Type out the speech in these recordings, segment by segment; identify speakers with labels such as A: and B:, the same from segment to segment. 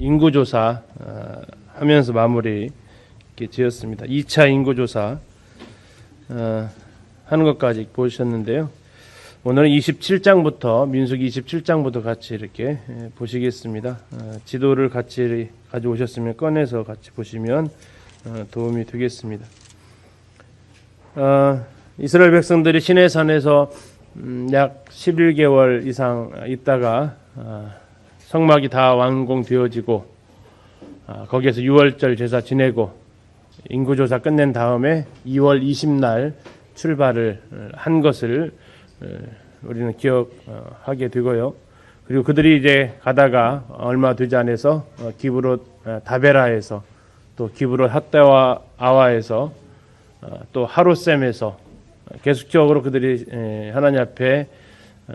A: 인구조사 하면서 마무리 이렇게 지었습니다. 2차 인구조사 하는 것까지 보셨는데요. 오늘은 27장부터 민수기 27장부터 같이 이렇게 보시겠습니다. 지도를 같이 가져오셨으면 꺼내서 같이 보시면 도움이 되겠습니다. 이스라엘 백성들이 시내산에서 약 11개월 이상 있다가 성막이 다 완공되어지고 거기에서 6월절 제사 지내고 인구조사 끝낸 다음에 2월 20날 출발을 한 것을 우리는 기억하게 되고요. 그리고 그들이 이제 가다가 얼마 되지 않아서 기브롯 다베라에서 또 기브롯 핫다와 아와에서 또 하롯셈에서 계속적으로 그들이 하나님 앞에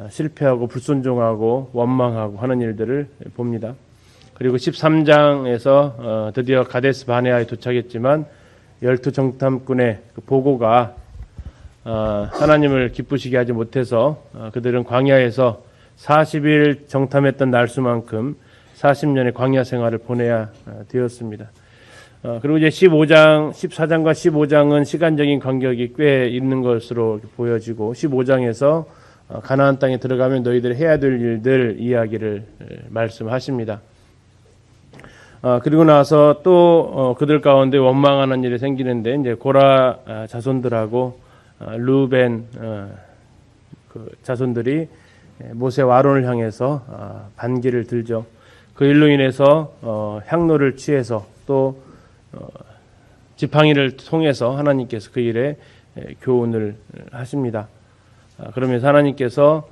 A: 실패하고 불순종하고 원망하고 하는 일들을 봅니다. 그리고 13장에서 드디어 가데스 바네아에 도착했지만 12정탐꾼의 그 보고가 하나님을 기쁘시게 하지 못해서 그들은 광야에서 40일 정탐했던 날수만큼 40년의 광야 생활을 보내야 되었습니다. 그리고 이제 15장, 14장과 15장은 시간적인 간격이 꽤 있는 것으로 보여지고 15장에서 가나안 땅에 들어가면 너희들이 해야 될 일들 이야기를 말씀하십니다. 그리고 나서 또 그들 가운데 원망하는 일이 생기는데 이제 고라 자손들하고 루벤 그 자손들이 모세와 아론을 향해서 반기를 들죠. 그 일로 인해서 향로를 취해서 또 지팡이를 통해서 하나님께서 그 일에 교훈을 하십니다. 그러면서 하나님께서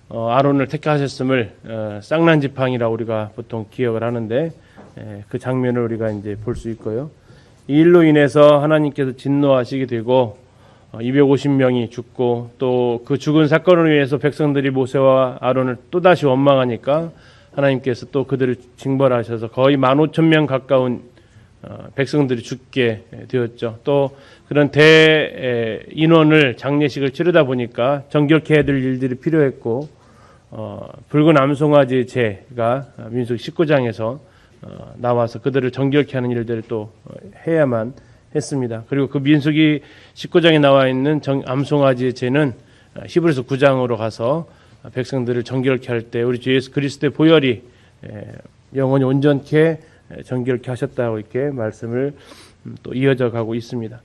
A: 아론을 택하셨음을 쌍난 지팡이라고 우리가 보통 기억을 하는데 그 장면을 우리가 이제 볼 수 있고요. 이 일로 인해서 하나님께서 진노하시게 되고 250명이 죽고 또 그 죽은 사건을 위해서 백성들이 모세와 아론을 또다시 원망하니까 하나님께서 또 그들을 징벌하셔서 거의 15,000명 가까운 백성들이 죽게 되었죠. 또 그런 대인원을 장례식을 치르다 보니까 정결케 해야 될 일들이 필요했고 붉은 암송아지 제가 민수기 19장에서 나와서 그들을 정결케 하는 일들을 또 해야만 했습니다. 그리고 그 민수기 19장에 나와 있는 암송아지의 제는 히브리서 9장으로 가서 백성들을 정결케 할 때 우리 주 예수 그리스도의 보혈이 영원히 온전케 정결케 하셨다고 이렇게 말씀을 또 이어져 가고 있습니다.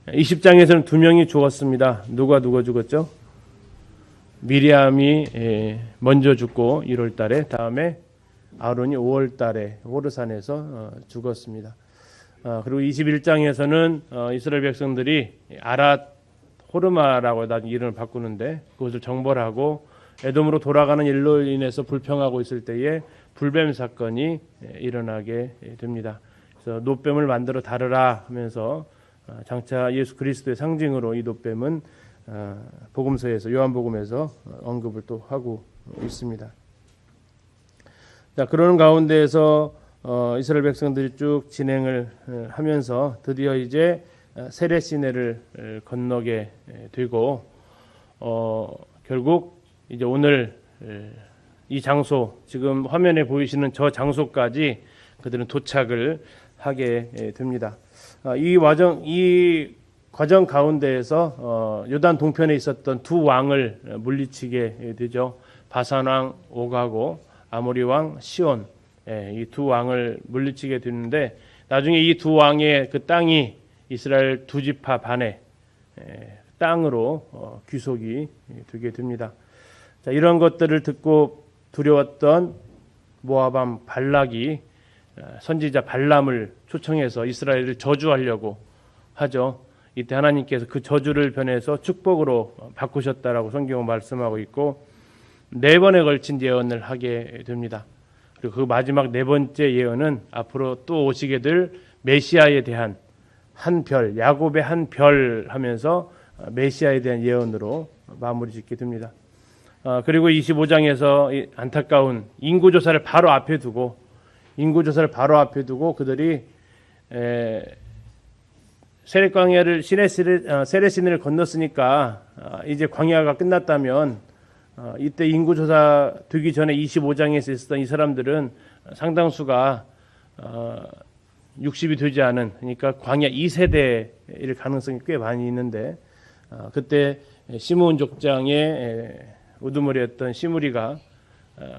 A: 20장에서는 2명이 죽었습니다. 누가 죽었죠? 미리암이 먼저 죽고 1월 달에, 다음에 아론이 5월 달에 호르산에서 죽었습니다. 그리고 21장에서는 이스라엘 백성들이 아랏 호르마라고 나중에 이름을 바꾸는데 그것을 정벌하고 에돔으로 돌아가는 일로 인해서 불평하고 있을 때에 불뱀 사건이 일어나게 됩니다. 그래서 놋뱀을 만들어 다르라 하면서 장차 예수 그리스도의 상징으로 이 놋뱀은 복음서에서 요한복음에서 언급을 또 하고 있습니다. 자, 그러는 가운데에서 이스라엘 백성들이 쭉 진행을 하면서 드디어 이제 세례 시내를 건너게 되고 결국 이제 오늘 이 장소 지금 화면에 보이시는 저 장소까지 그들은 도착을 하게 됩니다. 이 과정 가운데에서 요단 동편에 있었던 두 왕을 물리치게 되죠. 바산 왕 옥하고 아모리 왕 시온, 이 두 왕을 물리치게 되는데 나중에 이 두 왕의 그 땅이 이스라엘 두 지파 반의 땅으로 귀속이 되게 됩니다. 자, 이런 것들을 듣고 두려웠던 모압 발락이 선지자 발람을 초청해서 이스라엘을 저주하려고 하죠. 이때 하나님께서 그 저주를 변해서 축복으로 바꾸셨다라고 성경은 말씀하고 있고 4번에 걸친 예언을 하게 됩니다. 그리고 그 마지막 4번째 예언은 앞으로 또 오시게 될 메시아에 대한 한 별, 야곱의 한 별 하면서 메시아에 대한 예언으로 마무리 짓게 됩니다. 그리고 25장에서 안타까운 인구조사를 바로 앞에 두고 그들이 세례 시내를 건넜으니까 이제 광야가 끝났다면 이때 인구조사 되기 전에 25장에서 있었던 이 사람들은 상당수가 60이 되지 않은, 그러니까 광야 2세대일 가능성이 꽤 많이 있는데, 그때 시므온 족장의 우두머리였던 시므리가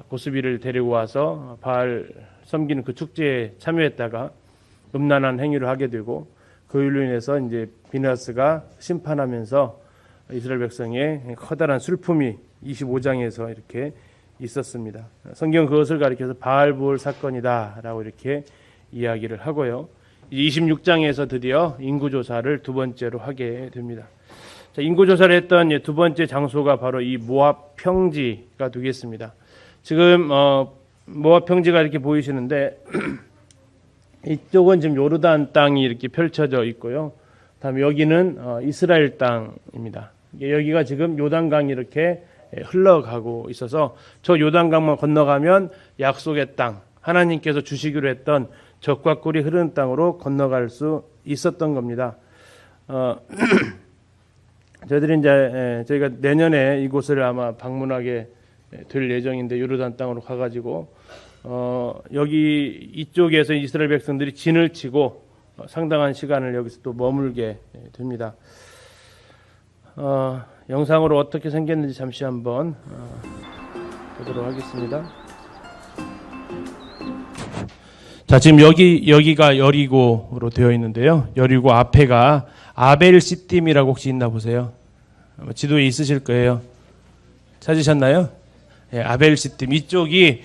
A: 고스비를 데리고 와서 바알 섬기는 그 축제에 참여했다가 음란한 행위를 하게 되고, 그 일로 인해서 이제 비느하스가 심판하면서 이스라엘 백성의 커다란 슬픔이 25장에서 이렇게 있었습니다. 성경은 그것을 가리켜서 바알부올 사건이다라고 이렇게 이야기를 하고요. 26장에서 드디어 인구조사를 두 번째로 하게 됩니다. 자, 인구조사를 했던 두 번째 장소가 바로 이 모압 평지가 되겠습니다. 지금 모압 평지가 이렇게 보이시는데 이쪽은 지금 요르단 땅이 이렇게 펼쳐져 있고요. 다음에 여기는 이스라엘 땅입니다. 여기가 지금 요단강이 이렇게 흘러가고 있어서 저 요단강만 건너가면 약속의 땅, 하나님께서 주시기로 했던 젖과 꿀이 흐르는 땅으로 건너갈 수 있었던 겁니다. 저희들이 이제 저희가 내년에 이곳을 아마 방문하게 될 예정인데, 요르단 땅으로 가가지고 여기 이쪽에서 이스라엘 백성들이 진을 치고 상당한 시간을 여기서 또 머물게 됩니다. 영상으로 어떻게 생겼는지 잠시 한번 보도록 하겠습니다. 자, 지금 여기가 여리고로 되어 있는데요. 여리고 앞에가 아벨 시딤이라고 혹시 있나 보세요. 지도에 있으실 거예요. 찾으셨나요? 예, 아벨 시딤 이쪽이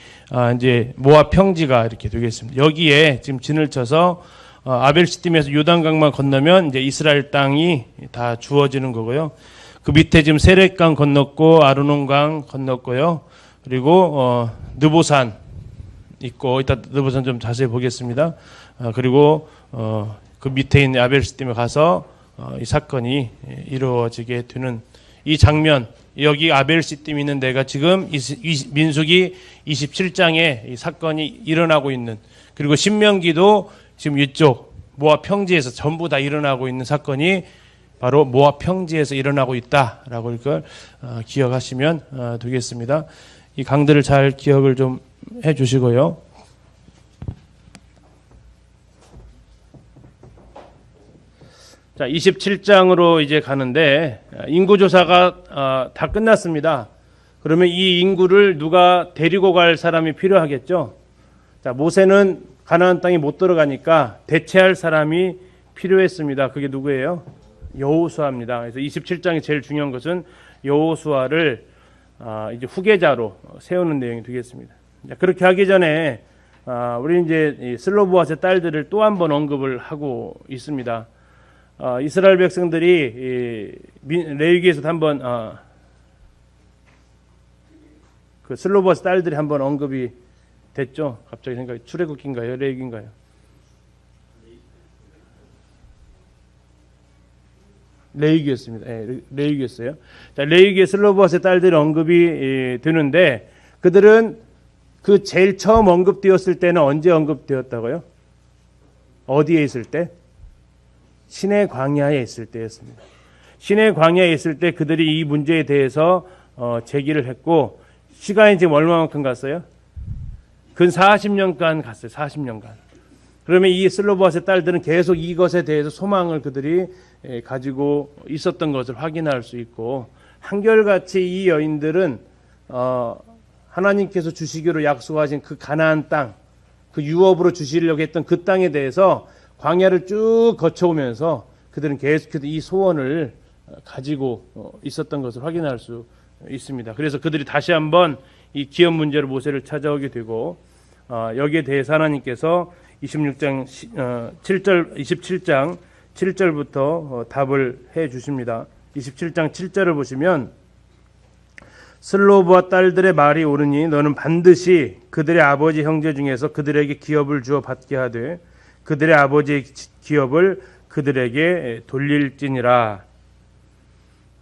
A: 이제 모압 평지가 이렇게 되겠습니다. 여기에 지금 진을 쳐서 아벨 시딤에서 요단강만 건너면 이제 이스라엘 땅이 다 주어지는 거고요. 그 밑에 지금 세렛강 건넜고 아르논강 건넜고요. 그리고 느보산 있고, 이따 느보산 좀 자세히 보겠습니다. 그리고 그 밑에 있는 아벨 시딤에 가서 이 사건이 이루어지게 되는 이 장면, 여기 아벨 시딤 있는 데가 지금 민수기 27장에 이 사건이 일어나고 있는, 그리고 신명기도 지금 이쪽 모압 평지에서 전부 다 일어나고 있는 사건이 바로 모압 평지에서 일어나고 있다라고 이걸 기억하시면 되겠습니다. 이 강들을 잘 기억을 좀 해주시고요. 자, 27장으로 이제 가는데 인구조사가 다 끝났습니다. 그러면 이 인구를 누가 데리고 갈 사람이 필요하겠죠. 자, 모세는 가나안 땅에 못 들어가니까 대체할 사람이 필요했습니다. 그게 누구예요? 여호수아입니다. 그래서 27장이 제일 중요한 것은 여호수아를 이제 후계자로 세우는 내용이 되겠습니다. 자, 그렇게 하기 전에 우리 이제 슬로보아스의 딸들을 또 한 번 언급을 하고 있습니다. 이스라엘 백성들이 레위기에서도 한번 그 슬로보아스 딸들이 한번 언급이 됐죠. 갑자기 생각이, 출애굽기인가요? 레위기인가요? 레위기였습니다. 네, 레위기였어요. 자, 레위기의 슬로보아스의 딸들이 언급이 되는데, 그들은 그 제일 처음 언급되었을 때는 언제 언급되었다고요? 어디에 있을 때? 시내 광야에 있을 때였습니다. 시내 광야에 있을 때 그들이 이 문제에 대해서 제기를 했고, 시간이 지금 얼마만큼 갔어요? 근 40년간 갔어요. 40년간. 그러면 이 슬로보아스의 딸들은 계속 이것에 대해서 소망을 그들이 가지고 있었던 것을 확인할 수 있고, 한결같이 이 여인들은 하나님께서 주시기로 약속하신 그 가나안 땅, 그 유업으로 주시려고 했던 그 땅에 대해서 광야를 쭉 거쳐오면서 그들은 계속해서 이 소원을 가지고 있었던 것을 확인할 수 있습니다. 그래서 그들이 다시 한번 이 기업 문제로 모세를 찾아오게 되고, 여기에 대해서 하나님께서 27장 7절부터 답을 해 주십니다. 27장 7절을 보시면, 슬로브와 딸들의 말이 옳으니 너는 반드시 그들의 아버지 형제 중에서 그들에게 기업을 주어 받게 하되 그들의 아버지의 기업을 그들에게 돌릴지니라.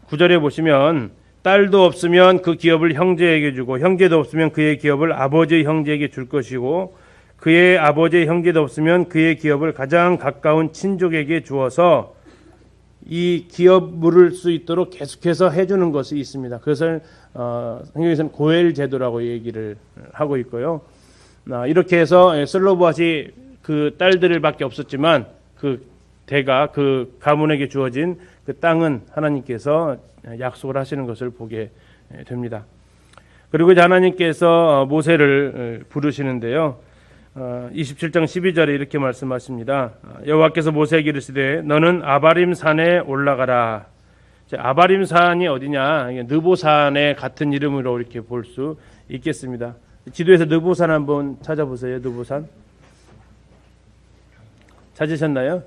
A: 9절에 보시면, 딸도 없으면 그 기업을 형제에게 주고 형제도 없으면 그의 기업을 아버지의 형제에게 줄 것이고 그의 아버지의 형제도 없으면 그의 기업을 가장 가까운 친족에게 주어서 이 기업 물을 수 있도록 계속해서 해주는 것이 있습니다. 그것을 성경에서는 고엘 제도라고 얘기를 하고 있고요. 이렇게 해서 슬로보앗이 그 딸들밖에 없었지만 그 대가 그 가문에게 주어진 그 땅은 하나님께서 약속을 하시는 것을 보게 됩니다. 그리고 이제 하나님께서 모세를 부르시는데요. 27장 12절에 이렇게 말씀하십니다. 여호와께서 모세에게 이르시되 너는 아바림 산에 올라가라. 아바림 산이 어디냐? 느보산의 같은 이름으로 이렇게 볼 수 있겠습니다. 지도에서 느보산 한번 찾아보세요. 느보산 찾으셨나요?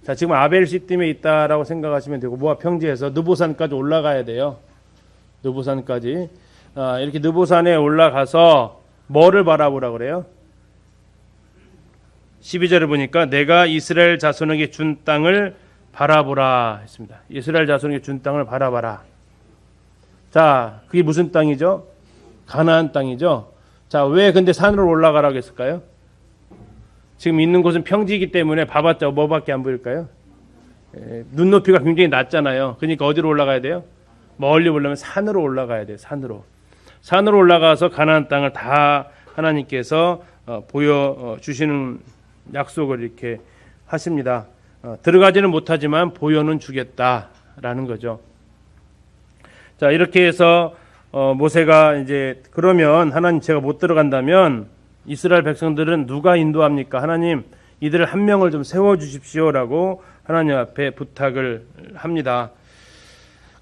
A: 자, 지금 아벨 시딤에 있다라고 생각하시면 되고 모압 평지에서 느보산까지 올라가야 돼요. 느보산까지 이렇게 느보산에 올라가서 뭐를 바라보라 그래요? 12절을 보니까 내가 이스라엘 자손에게 준 땅을 바라보라 했습니다. 이스라엘 자손에게 준 땅을 바라봐라. 자, 그게 무슨 땅이죠? 가나안 땅이죠. 자, 왜 근데 산으로 올라가라고 했을까요? 지금 있는 곳은 평지이기 때문에 봐봤자 뭐밖에 안 보일까요? 눈높이가 굉장히 낮잖아요. 그러니까 어디로 올라가야 돼요? 멀리 보려면 산으로 올라가야 돼요. 산으로 올라가서 가나안 땅을 다 하나님께서 보여주시는 약속을 이렇게 하십니다. 들어가지는 못하지만 보여는 주겠다라는 거죠. 자, 이렇게 해서 모세가 이제 그러면 하나님 제가 못 들어간다면 이스라엘 백성들은 누가 인도합니까? 하나님 이들을 한 명을 좀 세워주십시오라고 하나님 앞에 부탁을 합니다.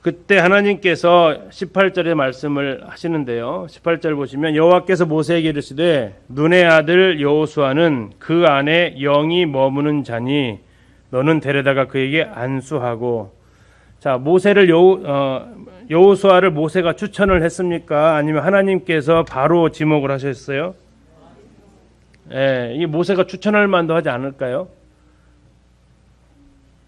A: 그때 하나님께서 18절의 말씀을 하시는데요. 18절 보시면 여호와께서 모세에게 이르시되 눈의 아들 여호수아는 그 안에 영이 머무는 자니 너는 데려다가 그에게 안수하고. 자, 모세를 여호수아를 모세가 추천을 했습니까? 아니면 하나님께서 바로 지목을 하셨어요? 이게 모세가 추천할 만도 하지 않을까요?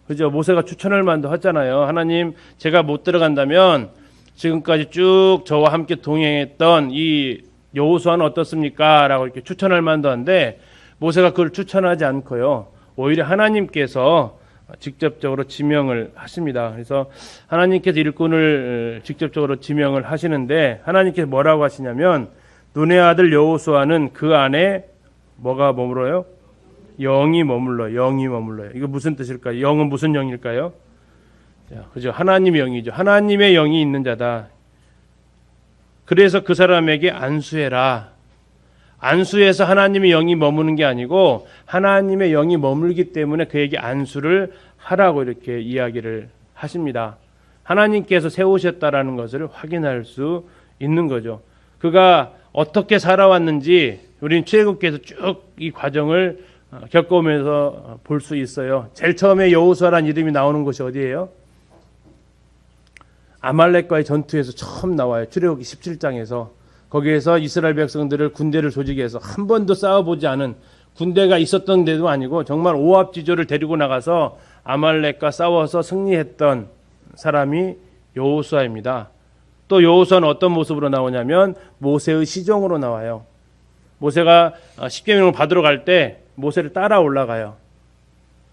A: 그죠? 모세가 추천할 만도 하잖아요. 하나님, 제가 못 들어간다면 지금까지 쭉 저와 함께 동행했던 이 여호수아는 어떻습니까? 라고 이렇게 추천할 만도 한데 모세가 그걸 추천하지 않고요. 오히려 하나님께서 직접적으로 지명을 하십니다. 그래서 하나님께서 일꾼을 직접적으로 지명을 하시는데 하나님께서 뭐라고 하시냐면 눈의 아들 여호수아는 그 안에 뭐가 머물러요? 영이 머물러요. 이거 무슨 뜻일까요? 영은 무슨 영일까요? 자, 그죠? 하나님의 영이죠. 하나님의 영이 있는 자다. 그래서 그 사람에게 안수해라. 안수해서 하나님의 영이 머무는 게 아니고 하나님의 영이 머물기 때문에 그에게 안수를 하라고 이렇게 이야기를 하십니다. 하나님께서 세우셨다라는 것을 확인할 수 있는 거죠. 그가 어떻게 살아왔는지 우리는 출애굽기에서 쭉 이 과정을 겪어오면서 볼 수 있어요. 제일 처음에 여호수아라는 이름이 나오는 곳이 어디예요? 아말렉과의 전투에서 처음 나와요. 출애굽기 17장에서. 거기에서 이스라엘 백성들을 군대를 조직해서 한 번도 싸워보지 않은 군대가 있었던 데도 아니고 정말 오합지졸을 데리고 나가서 아말렉과 싸워서 승리했던 사람이 여호수아입니다. 또 여호수아는 어떤 모습으로 나오냐면 모세의 시종으로 나와요. 모세가 십계명을 받으러 갈 때 모세를 따라 올라가요.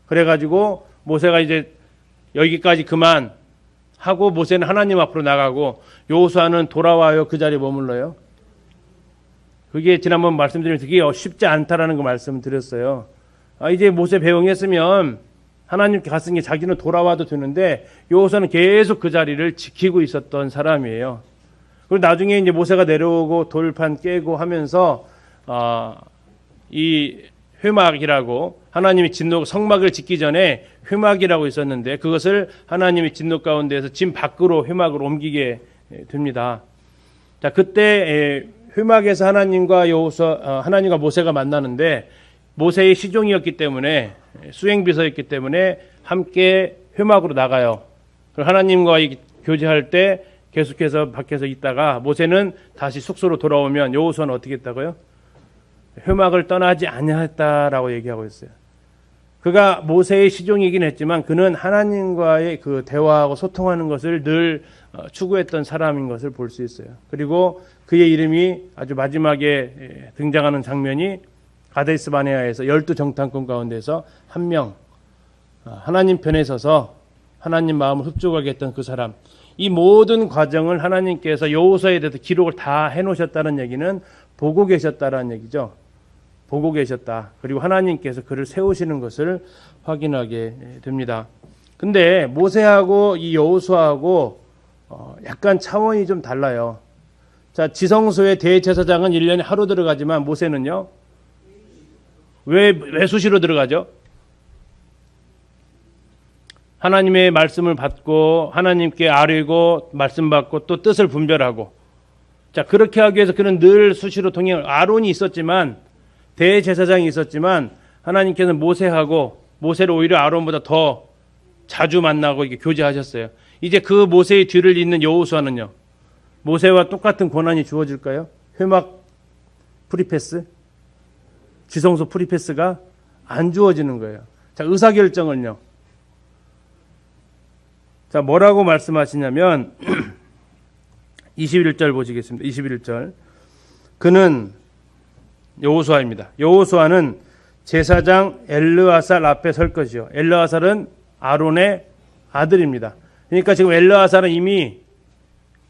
A: 그래가지고 모세가 이제 여기까지 그만 하고 모세는 하나님 앞으로 나가고 여호수아는 돌아와요. 그 자리에 머물러요. 그게 지난번 말씀드리면서 그게 쉽지 않다라는 거 말씀드렸어요. 이제 모세 배웅했으면 하나님께 갔으니 자기는 돌아와도 되는데 여호수아는 계속 그 자리를 지키고 있었던 사람이에요. 그리고 나중에 이제 모세가 내려오고 돌판 깨고 하면서 이 회막이라고 하나님의 진노 성막을 짓기 전에 회막이라고 있었는데 그것을 하나님의 진노 가운데에서 진 밖으로 회막으로 옮기게 됩니다. 자, 그때 회막에서 하나님과 모세가 만나는데 모세의 시종이었기 때문에 수행비서였기 때문에 함께 회막으로 나가요. 하나님과 교제할 때 계속해서 밖에서 있다가 모세는 다시 숙소로 돌아오면 여호수아는 어떻게 했다고요? 회막을 떠나지 아니했다라고 얘기하고 있어요. 그가 모세의 시종이긴 했지만 그는 하나님과의 그 대화하고 소통하는 것을 늘 추구했던 사람인 것을 볼 수 있어요. 그리고 그의 이름이 아주 마지막에 등장하는 장면이 가데스 바네아에서 12 정탐꾼 가운데서 한 명 하나님 편에 서서 하나님 마음을 흡족하게 했던 그 사람. 이 모든 과정을 하나님께서 여호수아에 대해서 기록을 다 해놓으셨다는 얘기는 보고 계셨다라는 얘기죠. 보고 계셨다. 그리고 하나님께서 그를 세우시는 것을 확인하게 됩니다. 근데 모세하고 이 여호수아하고 약간 차원이 좀 달라요. 자, 지성소의 대제사장은 1년에 하루 들어가지만 모세는요? 왜 수시로 들어가죠? 하나님의 말씀을 받고 하나님께 아뢰고 말씀 받고 또 뜻을 분별하고, 자, 그렇게 하기 위해서 그는 늘 수시로 통행. 아론이 있었지만, 대제사장이 있었지만 하나님께서는 모세를 오히려 아론보다 더 자주 만나고 이렇게 교제하셨어요. 이제 그 모세의 뒤를 잇는 여호수아는요, 모세와 똑같은 권한이 주어질까요? 회막 프리패스, 지성소 프리패스가 안 주어지는 거예요. 자, 의사결정을요. 자, 뭐라고 말씀하시냐면 21절 보시겠습니다. 21절. 그는 여호수아입니다. 여호수아는 제사장 엘르아살 앞에 설 것이요. 엘르아살은 아론의 아들입니다. 그러니까 지금 엘르아살은 이미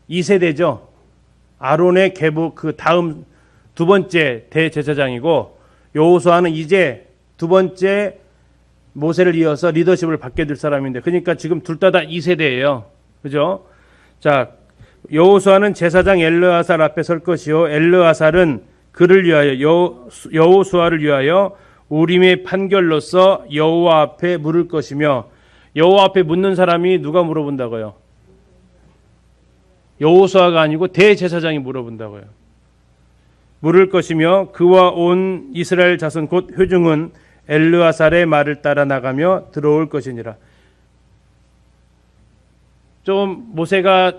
A: 2세대죠. 아론의 계보 그 다음 두 번째 대제사장이고, 여호수아는 이제 두 번째 모세를 이어서 리더십을 받게 될 사람인데, 그러니까 지금 둘 다 2세대예요. 그죠? 자, 여호수아는 제사장 엘르아살 앞에 설 것이요. 엘르아살은 그를 위하여 여호수아를 위하여 우림의 판결로서 여호와 앞에 물을 것이며, 여호와 앞에 묻는 사람이 누가 물어본다고요? 여호수아가 아니고 대제사장이 물어본다고요. 물을 것이며 그와 온 이스라엘 자손 곧 회중은 엘르아살의 말을 따라 나가며 들어올 것이니라. 좀 모세가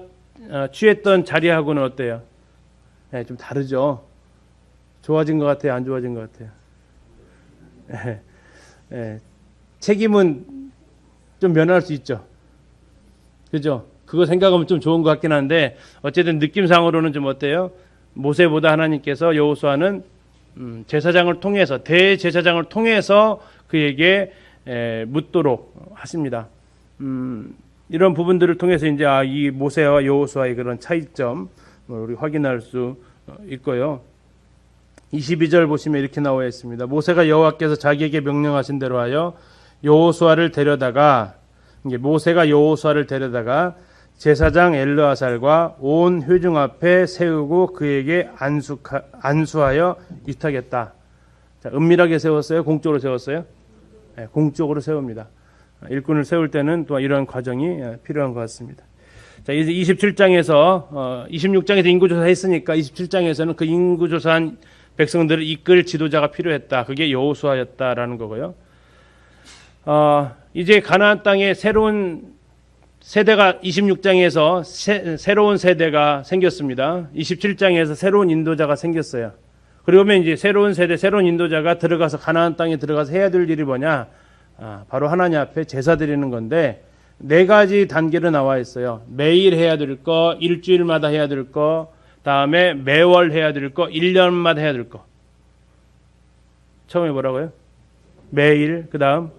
A: 취했던 자리하고는 어때요? 네, 좀 다르죠. 좋아진 것 같아요? 안 좋아진 것 같아요? 네, 네. 책임은 좀 면할 수 있죠. 그죠? 그거 생각하면 좀 좋은 것 같긴 한데, 어쨌든 느낌상으로는 좀 어때요? 모세보다 하나님께서 여호수아는 제사장을 통해서, 대제사장을 통해서 그에게 묻도록 하십니다. 이런 부분들을 통해서 이제 이 모세와 여호수아의 그런 차이점 우리 확인할 수 있고요. 22절 보시면 이렇게 나와 있습니다. 모세가 여호와께서 자기에게 명령하신 대로 하여 여호수아를 데려다가, 모세가 여호수아를 데려다가 제사장 엘르아살과 온 회중 앞에 세우고 그에게 안수하여 위탁했다. 자, 은밀하게 세웠어요? 공적으로 세웠어요? 네, 공적으로 세웁니다. 일꾼을 세울 때는 또 이런 과정이 필요한 것 같습니다. 자, 이제 27장에서 26장에서 인구조사 했으니까 27장에서는 그 인구조사한 백성들을 이끌 지도자가 필요했다. 그게 여호수아였다라는 거고요. 이제 가나안 땅에 새로운 세대가 26장에서 새로운 세대가 생겼습니다. 27장에서 새로운 인도자가 생겼어요. 그러면 이제 새로운 세대, 새로운 인도자가 들어가서 가나안 땅에 들어가서 해야 될 일이 뭐냐? 바로 하나님 앞에 제사 드리는 건데, 4가지 단계로 나와 있어요. 매일 해야 될 거, 일주일마다 해야 될 거, 다음에 매월 해야 될 거, 1년마다 해야 될 거. 처음에 뭐라고요? 매일, 그 다음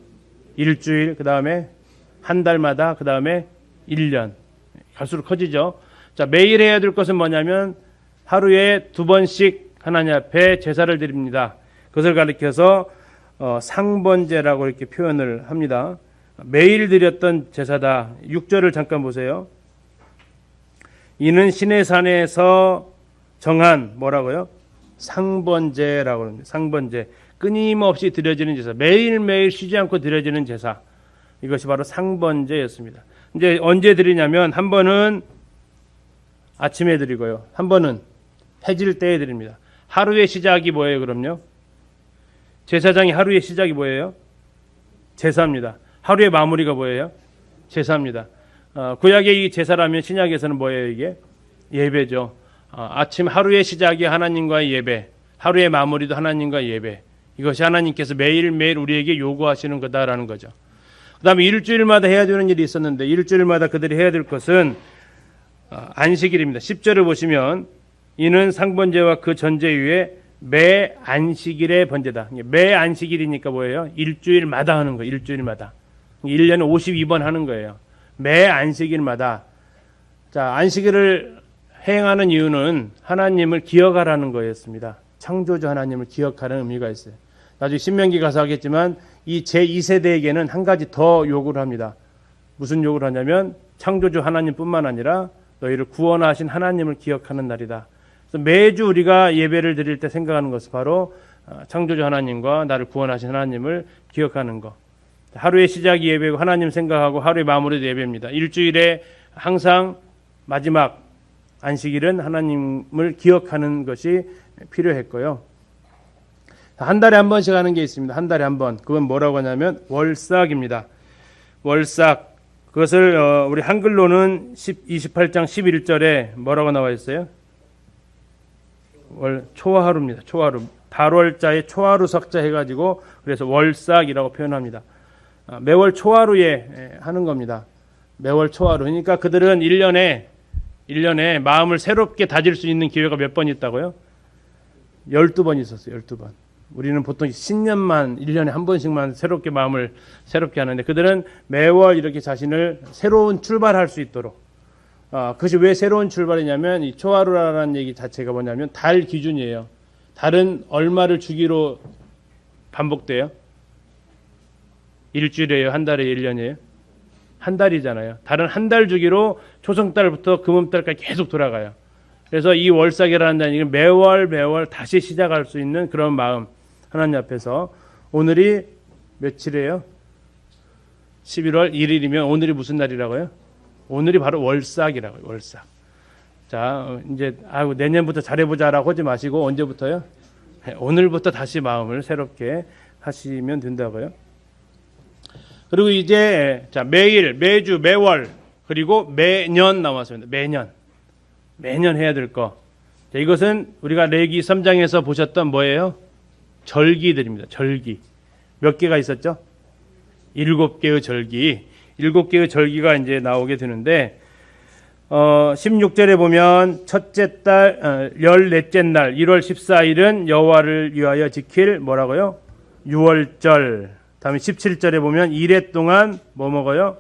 A: 일주일, 그 다음에 한 달마다, 그 다음에 1년. 갈수록 커지죠. 자, 매일 해야 될 것은 뭐냐면 하루에 2번씩 하나님 앞에 제사를 드립니다. 그것을 가리켜서 상번제라고 이렇게 표현을 합니다. 매일 드렸던 제사다. 6절을 잠깐 보세요. 이는 신의 산에서 정한 뭐라고요? 상번제라고 합니다. 상번제. 끊임없이 드려지는 제사. 매일매일 쉬지 않고 드려지는 제사. 이것이 바로 상번제였습니다. 이제 언제 드리냐면, 한 번은 아침에 드리고요. 한 번은 해질 때에 드립니다. 하루의 시작이 뭐예요, 그럼요? 제사장이 하루의 시작이 뭐예요? 제사입니다. 하루의 마무리가 뭐예요? 제사입니다. 구약의 이 제사라면 신약에서는 뭐예요, 이게? 예배죠. 아침 하루의 시작이 하나님과의 예배, 하루의 마무리도 하나님과의 예배. 이것이 하나님께서 매일매일 우리에게 요구하시는 거다라는 거죠. 그 다음에 일주일마다 해야 되는 일이 있었는데, 일주일마다 그들이 해야 될 것은 안식일입니다. 10절을 보시면 이는 상번제와 그 전제 위에 매 안식일의 번제다. 매 안식일이니까 뭐예요? 일주일마다 하는 거예요. 일주일마다. 1년에 52번 하는 거예요. 매 안식일마다. 자, 안식일을 행하는 이유는 하나님을 기억하라는 거였습니다. 창조주 하나님을 기억하는 의미가 있어요. 나중에 신명기 가서 하겠지만 이 제2세대에게는 한 가지 더 요구를 합니다. 무슨 요구를 하냐면 창조주 하나님뿐만 아니라 너희를 구원하신 하나님을 기억하는 날이다. 그래서 매주 우리가 예배를 드릴 때 생각하는 것은 바로 창조주 하나님과 나를 구원하신 하나님을 기억하는 것. 하루의 시작이 예배고 하나님 생각하고 하루의 마무리도 예배입니다. 일주일에 항상 마지막 안식일은 하나님을 기억하는 것이 필요했고요. 한 달에 한 번씩 하는 게 있습니다. 한 달에 한 번. 그건 뭐라고 하냐면 월삭입니다. 월삭. 그것을 우리 한글로는 28장 11절에 뭐라고 나와 있어요? 초하루입니다. 초하루. 달월자에 초하루 석자 해가지고 그래서 월삭이라고 표현합니다. 매월 초하루에 하는 겁니다. 매월 초하루. 그러니까 그들은 1년에 마음을 새롭게 다질 수 있는 기회가 몇 번 있다고요? 12번 있었어요. 12번. 우리는 보통 신년만 1년에 한 번씩만 새롭게 마음을 새롭게 하는데 그들은 매월 이렇게 자신을 새로운 출발할 수 있도록 그것이 왜 새로운 출발이냐면 이 초하루라는 얘기 자체가 뭐냐면 달 기준이에요. 달은 얼마를 주기로 반복돼요? 일주일이에요? 한 달에 1년이에요? 한 달이잖아요. 달은 한 달 주기로 초승달부터 금음달까지 계속 돌아가요. 그래서 이 월삭이라는 단위는 매월 다시 시작할 수 있는 그런 마음 하나님 앞에서 오늘이 며칠이에요? 11월 1일이면 오늘이 무슨 날이라고요? 오늘이 바로 월삭이라고요. 월삭. 자, 이제 내년부터 잘해보자라고 하지 마시고 언제부터요? 오늘부터 다시 마음을 새롭게 하시면 된다고요. 그리고 이제 자 매일, 매주, 매월 그리고 매년 남았습니다. 매년 해야 될 거. 자, 이것은 우리가 레위기 3장에서 보셨던 뭐예요? 절기들입니다. 절기. 몇 개가 있었죠? 7개의 절기. 7개의 절기가 이제 나오게 되는데 16절에 보면 첫째 달 14째 날 1월 14일은 여호와를 위하여 지킬 뭐라고요? 유월절. 다음에 17절에 보면 1회 동안 뭐 먹어요?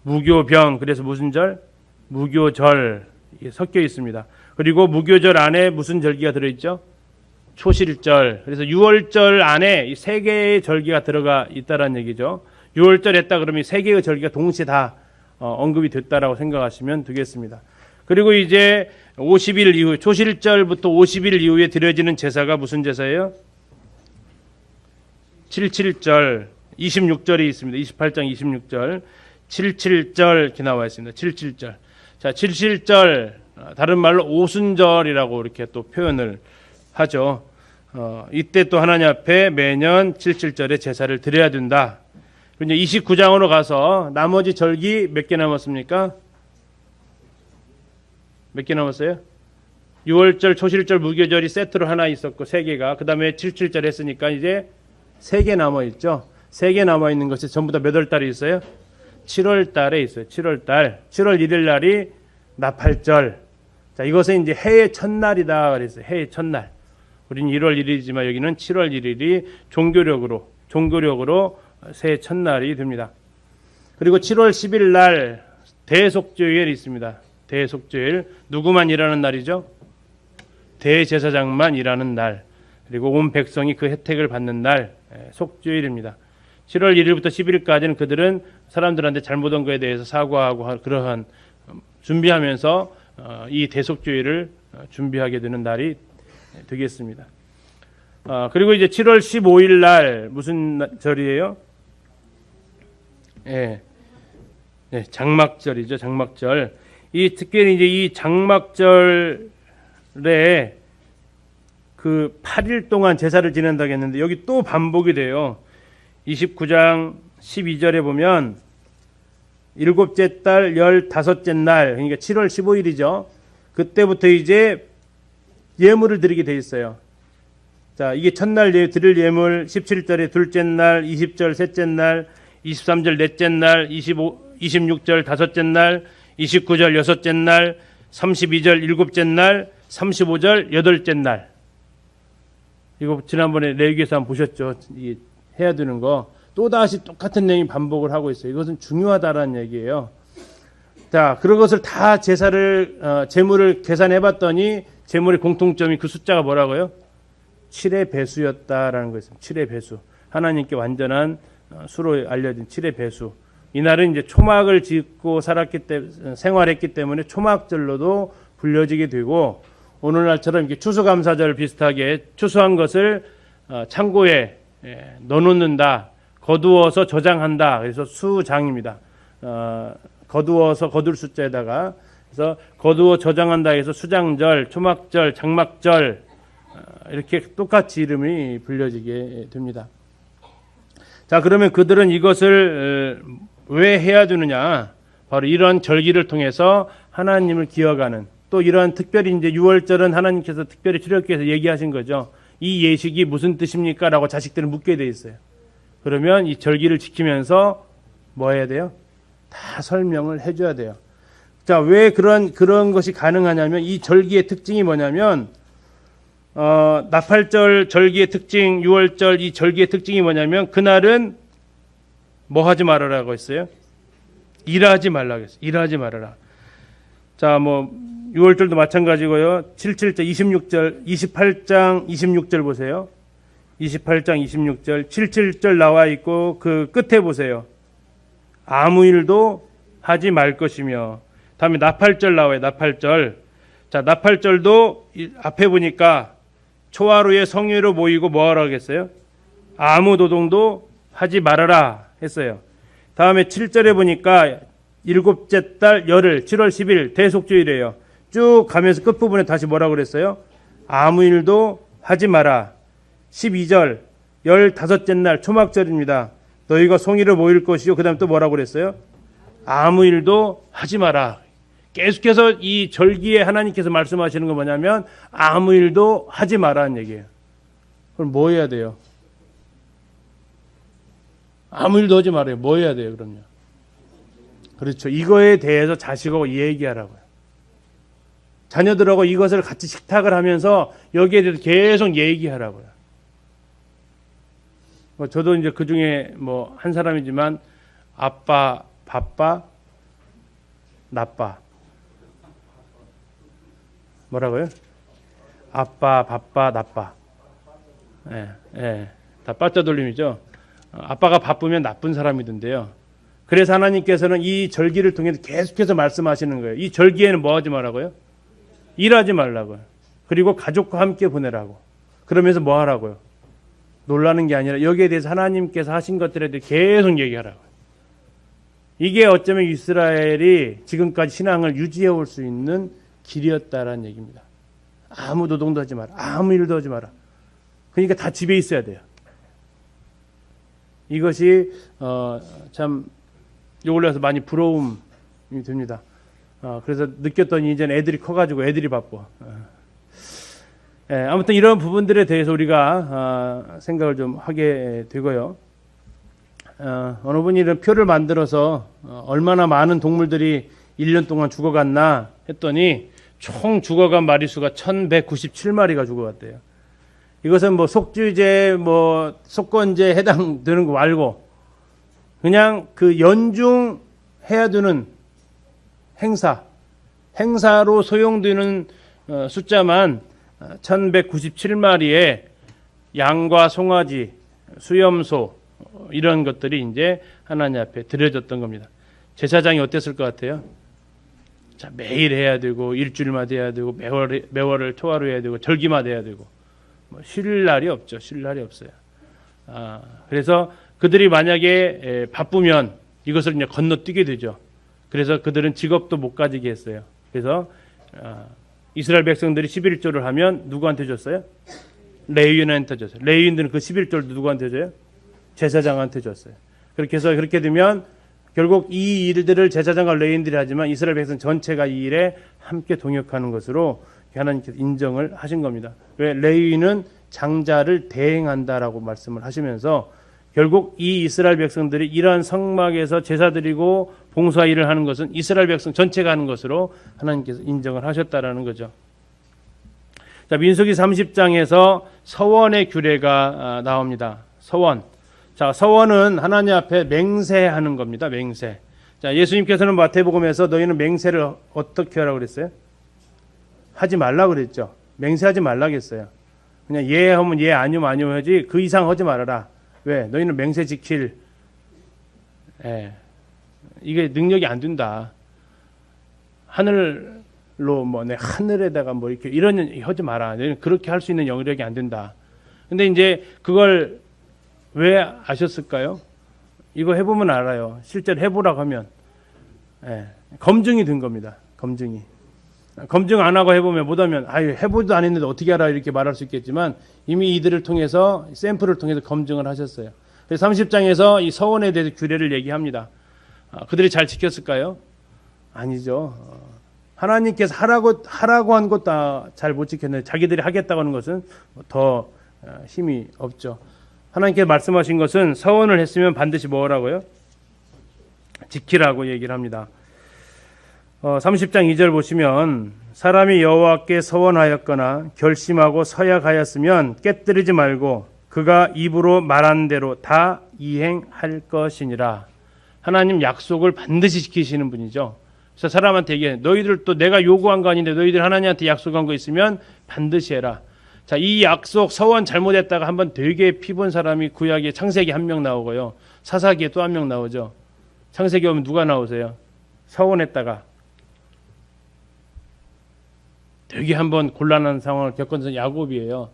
A: 무교병. 그래서 무슨 절? 무교절. 이게 섞여 있습니다. 그리고 무교절 안에 무슨 절기가 들어있죠? 초실절. 그래서 6월절 안에 이 3개의 절기가 들어가 있다는 얘기죠. 6월절 했다 그러면 3개의 절기가 동시에 다 언급이 됐다라고 생각하시면 되겠습니다. 그리고 이제 50일 이후, 초실절부터 50일 이후에 드려지는 제사가 무슨 제사예요? 77절, 26절이 있습니다. 28장 26절, 77절 이렇게 나와 있습니다. 77절. 자, 77절, 다른 말로 오순절이라고 이렇게 또 표현을 하죠. 이때 또 하나님 앞에 매년 77절에 제사를 드려야 된다. 이제 29장으로 가서 나머지 절기 몇 개 남았습니까? 몇 개 남았어요? 6월절, 초실절, 무교절이 세트로 하나 있었고 3개가 그 다음에 77절 했으니까 이제 3개 남아있죠. 3개 남아있는 것이 전부 다 몇 월 달에 있어요? 7월 달에 있어요. 7월 달. 7월 1일 날이 나팔절. 자, 이것은 이제 해의 첫날이다 그랬어요. 해의 첫날. 우리는 1월 1일이지만 여기는 7월 1일이 종교력으로 새해 첫날이 됩니다. 그리고 7월 10일 날 대속죄일이 있습니다. 대속죄일. 누구만 일하는 날이죠? 대제사장만 일하는 날. 그리고 온 백성이 그 혜택을 받는 날, 속죄일입니다. 7월 1일부터 10일까지는 그들은 사람들한테 잘못한 것에 대해서 사과하고 그러한 준비하면서 이 대속죄일을 준비하게 되는 날이 되겠습니다. 그리고 이제 7월 15일 날 무슨 절이에요? 장막절이죠. 장막절. 특별히 이제 이 장막절에 그 8일 동안 제사를 지낸다고 했는데 여기 또 반복이 돼요. 29장 12절에 보면 7째 달 15째 날, 그러니까 7월 15일이죠. 그때부터 이제 예물을 드리게 돼 있어요. 자, 이게 첫날 드릴 예물, 17절에 둘째 날, 20절 셋째 날, 23절 넷째 날, 26절 다섯째 날, 29절 여섯째 날, 32절 일곱째 날, 35절 여덟째 날. 이거 지난번에 레위기에서 한번 보셨죠? 해야 되는 거. 또다시 똑같은 내용이 반복을 하고 있어요. 이것은 중요하다라는 얘기예요. 자, 그런 것을 다 재물을 계산해 봤더니 재물의 공통점이 그 숫자가 뭐라고요? 7의 배수였다라는 거였습니다. 7의 배수. 하나님께 완전한 수로 알려진 7의 배수. 이날은 이제 초막을 짓고 생활했기 때문에 초막절로도 불려지게 되고, 오늘날처럼 이렇게 추수감사절 비슷하게 추수한 것을 창고에 넣어놓는다, 거두어서 저장한다. 그래서 수장입니다. 거두어서 거둘 숫자에다가, 그래서 거두어 저장한다 해서 수장절, 초막절, 장막절 이렇게 똑같이 이름이 불려지게 됩니다. 자, 그러면 그들은 이것을 왜 해야 되느냐? 바로 이런 절기를 통해서 하나님을 기억하는, 또 이런 특별히 이제 6월절은 하나님께서 특별히 출애굽기에서 얘기하신 거죠. 이 예식이 무슨 뜻입니까? 라고 자식들은 묻게 돼 있어요. 그러면 이 절기를 지키면서 뭐 해야 돼요? 다 설명을 해줘야 돼요. 자, 왜 그런 것이 가능하냐면, 이 절기의 특징이 뭐냐면, 나팔절 절기의 특징, 6월절 이 절기의 특징이 뭐냐면, 그날은 뭐 하지 말아라고 했어요? 일하지 말라고 했어요. 일하지 말아라. 자, 뭐 6월절도 마찬가지고요. 77절, 26절, 28장 26절 보세요. 28장 26절, 77절 나와 있고 그 끝에 보세요. 아무 일도 하지 말 것이며. 다음에 나팔절 나와요. 나팔절. 자, 나팔절도 앞에 보니까 초하루에 성회로 모이고 뭐 하라고 했어요? 아무 노동도 하지 말아라 했어요. 다음에 7절에 보니까 일곱째 달 열흘 7월 10일 대속주일이에요. 쭉 가면서 끝부분에 다시 뭐라고 그랬어요? 아무 일도 하지 마라. 12절 15째 날 초막절입니다. 너희가 성회로 모일 것이요. 그 다음에 또 뭐라고 그랬어요? 아무 일도 하지 마라. 계속해서 이 절기에 하나님께서 말씀하시는 건 뭐냐면 아무 일도 하지 마라는 얘기예요. 그럼 뭐 해야 돼요? 아무 일도 하지 말아요. 뭐 해야 돼요, 그럼요? 그렇죠. 이거에 대해서 자식하고 얘기하라고요. 자녀들하고 이것을 같이 식탁을 하면서 여기에 대해서 계속 얘기하라고요. 저도 이제 그 중에 뭐 한 사람이지만 아빠 바빠 나빠 뭐라고요? 아빠 바빠 나빠. 다 빠져돌림이죠. 아빠가 바쁘면 나쁜 사람이던데요. 그래서 하나님께서는 이 절기를 통해서 계속해서 말씀하시는 거예요. 이 절기에는 뭐 하지 말라고요? 일하지 말라고요. 그리고 가족과 함께 보내라고. 그러면서 뭐 하라고요? 놀라는 게 아니라 여기에 대해서 하나님께서 하신 것들에 대해 계속 얘기하라고요. 이게 어쩌면 이스라엘이 지금까지 신앙을 유지해 올 수 있는 길이었다라는 얘기입니다. 아무 노동도 하지 마라. 아무 일도 하지 마라. 그러니까 다 집에 있어야 돼요. 이것이 참 요걸로 해서 많이 부러움이 됩니다. 그래서 느꼈더니 이제 애들이 커가지고 애들이 바빠. 아무튼 이런 부분들에 대해서 우리가 생각을 좀 하게 되고요. 어느 분이 이런 표를 만들어서 얼마나 많은 동물들이 1년 동안 죽어갔나 했더니 총 죽어간 마리수가 1197마리가 죽어갔대요. 이것은 뭐 속주제, 뭐 속건제에 해당되는 거 말고 그냥 그 연중 해야 되는 행사로 소용되는 숫자만 1197마리의 양과 송아지, 수염소 이런 것들이 이제 하나님 앞에 드려졌던 겁니다. 제사장이 어땠을 것 같아요? 자, 매일 해야 되고 일주일마다 해야 되고 매월을 초하루 해야 되고 절기마다 해야 되고 쉴 날이 없죠. 쉴 날이 없어요. 그래서 그들이 만약에 바쁘면 이것을 이제 건너뛰게 되죠. 그래서 그들은 직업도 못 가지게 했어요. 그래서 이스라엘 백성들이 11조를 하면 누구한테 줬어요? 레위인한테 줬어요. 레위인들은 그 11조를 누구한테 줘요? 제사장한테 줬어요. 그렇게 해서 그렇게 되면 결국 이 일들을 제사장과 레위인들이 하지만 이스라엘 백성 전체가 이 일에 함께 동역하는 것으로 하나님께서 인정을 하신 겁니다. 왜? 레위인은 장자를 대행한다라고 말씀을 하시면서 결국 이 이스라엘 백성들이 이러한 성막에서 제사 드리고 봉사 일을 하는 것은 이스라엘 백성 전체가 하는 것으로 하나님께서 인정을 하셨다라는 거죠. 자, 민수기 30장에서 서원의 규례가 나옵니다. 서원. 자, 서원은 하나님 앞에 맹세하는 겁니다. 맹세. 자, 예수님께서는 마태복음에서 너희는 맹세를 어떻게 하라고 그랬어요? 하지 말라 그랬죠. 맹세하지 말라 그랬어요. 그냥 예 하면 예, 아니면 아니면 하지 그 이상 하지 말아라. 왜? 너희는 맹세 지킬 이게 능력이 안 된다. 하늘로 뭐 내 하늘에다가 뭐 이렇게 이런 하지 마라. 너희는 그렇게 할 수 있는 영역이 안 된다. 근데 이제 그걸 왜 아셨을까요? 이거 해보면 알아요. 실제로 해보라고 하면 검증이 된 겁니다. 검증이. 검증 안 하고 해보면 못하면 아유 해보지도 안 했는데 어떻게 알아 이렇게 말할 수 있겠지만 이미 이들을 통해서 샘플을 통해서 검증을 하셨어요. 그래서 30장에서 이 서원에 대해서 규례를 얘기합니다. 그들이 잘 지켰을까요? 아니죠. 하나님께서 하라고 한 것도 잘 못 지켰는데 자기들이 하겠다고 하는 것은 더 힘이 없죠. 하나님께서 말씀하신 것은 서원을 했으면 반드시 뭐라고요? 지키라고 얘기를 합니다. 30장 2절 보시면 사람이 여호와께 서원하였거나 결심하고 서약하였으면 깨뜨리지 말고 그가 입으로 말한 대로 다 이행할 것이니라. 하나님 약속을 반드시 지키시는 분이죠. 그래서 사람한테 얘기해. 너희들 또 내가 요구한 거 아닌데 너희들 하나님한테 약속한 거 있으면 반드시 해라. 자, 이 약속 서원 잘못했다가 한번 되게 피본 사람이 구약에 창세기 한 명 나오고요. 사사기에 또 한 명 나오죠. 창세기 오면 누가 나오세요? 서원했다가 되게 한번 곤란한 상황을 겪은 야곱이에요.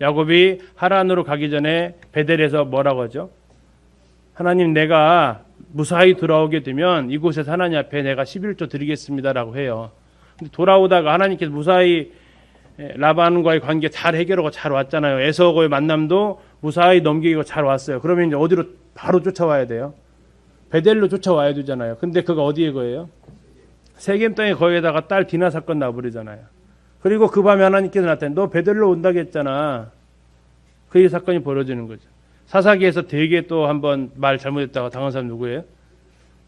A: 야곱이 하란으로 가기 전에 베델에서 뭐라고 하죠? 하나님 내가 무사히 돌아오게 되면 이곳에서 하나님 앞에 내가 11조 드리겠습니다라고 해요. 근데 돌아오다가 하나님께서 무사히 라반과의 관계 잘 해결하고 잘 왔잖아요. 에서하고의 만남도 무사히 넘기고 잘 왔어요. 그러면 이제 어디로 바로 쫓아와야 돼요? 베델로 쫓아와야 되잖아요. 근데 그가 어디에 거예요? 세겜 땅에 거기에다가 딸 디나 사건 나버리잖아요. 그리고 그 밤에 하나님께서 나타내 너 베델로 온다고 했잖아. 그 사건이 벌어지는 거죠. 사사기에서 되게 또 한번 말 잘못했다가 당한 사람 누구예요?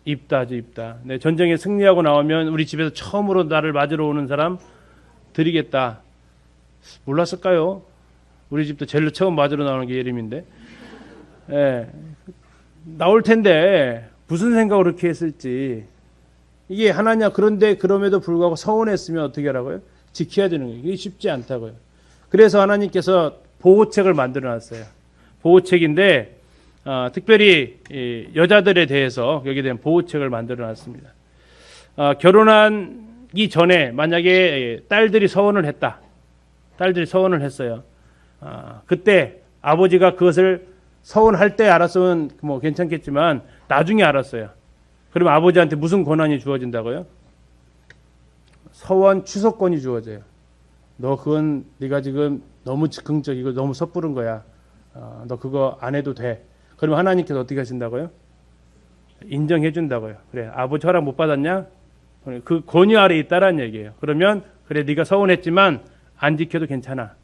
A: 입다죠, 입다. 네, 전쟁에 승리하고 나오면 우리 집에서 처음으로 나를 맞으러 오는 사람 드리겠다. 몰랐을까요? 우리 집도 제일 처음 맞으러 나오는 게 예림인데. 나올 텐데 무슨 생각으로 그렇게 했을지. 이게 하나냐 그런데 그럼에도 불구하고 서운했으면 어떻게 하라고요? 지켜야 되는 거예요. 이게 쉽지 않다고요. 그래서 하나님께서 보호책을 만들어 놨어요. 보호책인데 특별히 여자들에 대해서 여기에 대한 보호책을 만들어 놨습니다. 결혼하기 전에 만약에 딸들이 서원을 했다. 딸들이 서원을 했어요. 그때 아버지가 그것을 서원할 때 알았으면 뭐 괜찮겠지만 나중에 알았어요. 그러면 아버지한테 무슨 권한이 주어진다고요? 서원 취소권이 주어져요. 너 그건 네가 지금 너무 즉흥적이고 너무 섣부른 거야. 너 그거 안 해도 돼. 그러면 하나님께서 어떻게 하신다고요? 인정해 준다고요. 그래, 아버지 허락 못 받았냐? 그 권위 아래에 있다라는 얘기예요. 그러면 그래, 네가 서운했지만 안 지켜도 괜찮아.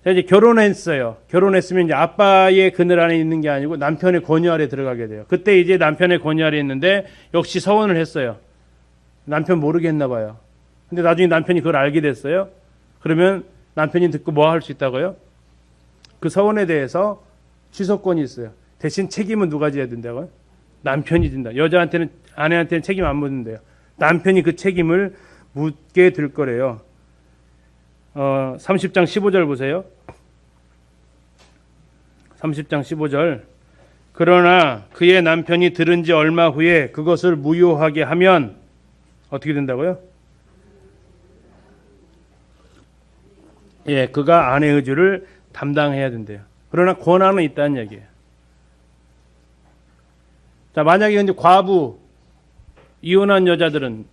A: 자, 이제 결혼했어요. 결혼했으면 이제 아빠의 그늘 안에 있는 게 아니고 남편의 권위 아래 들어가게 돼요. 그때 이제 남편의 권위 아래 있는데 역시 서원을 했어요. 남편 모르게 했나 봐요. 근데 나중에 남편이 그걸 알게 됐어요. 그러면 남편이 듣고 뭐 할 수 있다고요? 그 서원에 대해서 취소권이 있어요. 대신 책임은 누가 져야 된다고요? 남편이 진다. 여자한테는, 아내한테는 책임 안 묻는데요. 남편이 그 책임을 묻게 될 거래요. 30장 15절 보세요. 30장 15절. 그러나 그의 남편이 들은 지 얼마 후에 그것을 무효하게 하면 어떻게 된다고요? 예, 그가 아내의 의지를 담당해야 된대요. 그러나 권한은 있다는 얘기예요. 자, 만약에 이제 과부, 이혼한 여자들은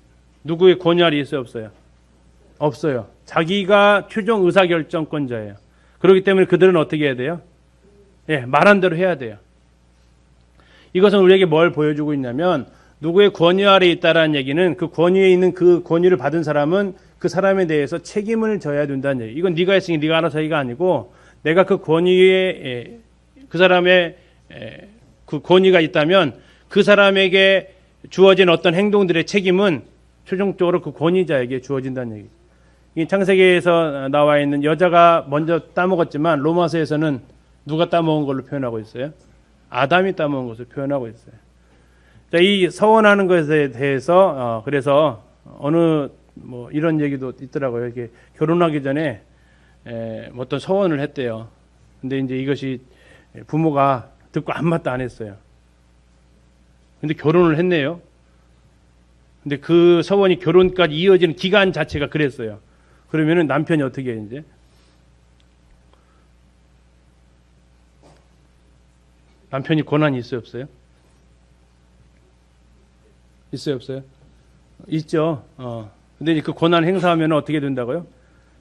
A: 누구의 권위 아래 있어요, 없어요? 없어요. 자기가 최종 의사결정권자예요. 그렇기 때문에 그들은 어떻게 해야 돼요? 예, 말한 대로 해야 돼요. 이것은 우리에게 뭘 보여주고 있냐면 누구의 권위 아래에 있다라는 얘기는 그 권위에 있는 그 권위를 받은 사람은 그 사람에 대해서 책임을 져야 된다는 얘기. 이건 네가 했으니 네가 알아서 하기가 아니고 내가 그 권위에 그 사람의 그 권위가 있다면 그 사람에게 주어진 어떤 행동들의 책임은 최종적으로 그 권위자에게 주어진다는 얘기. 이 창세기에서 나와 있는 여자가 먼저 따먹었지만 로마서에서는 누가 따먹은 걸로 표현하고 있어요? 아담이 따먹은 것을 표현하고 있어요. 자, 이 서원하는 것에 대해서 그래서 어느 뭐 이런 얘기도 있더라고요. 이게 결혼하기 전에 어떤 서원을 했대요. 근데 이제 이것이 부모가 듣고 아무 말도 안 했어요. 근데 결혼을 했네요. 근데 그 서원이 결혼까지 이어지는 기간 자체가 그랬어요. 그러면은 남편이 어떻게 해, 이제? 남편이 권한이 있어요, 없어요? 있어요, 없어요? 있죠. 근데 그 권한 행사하면 어떻게 된다고요?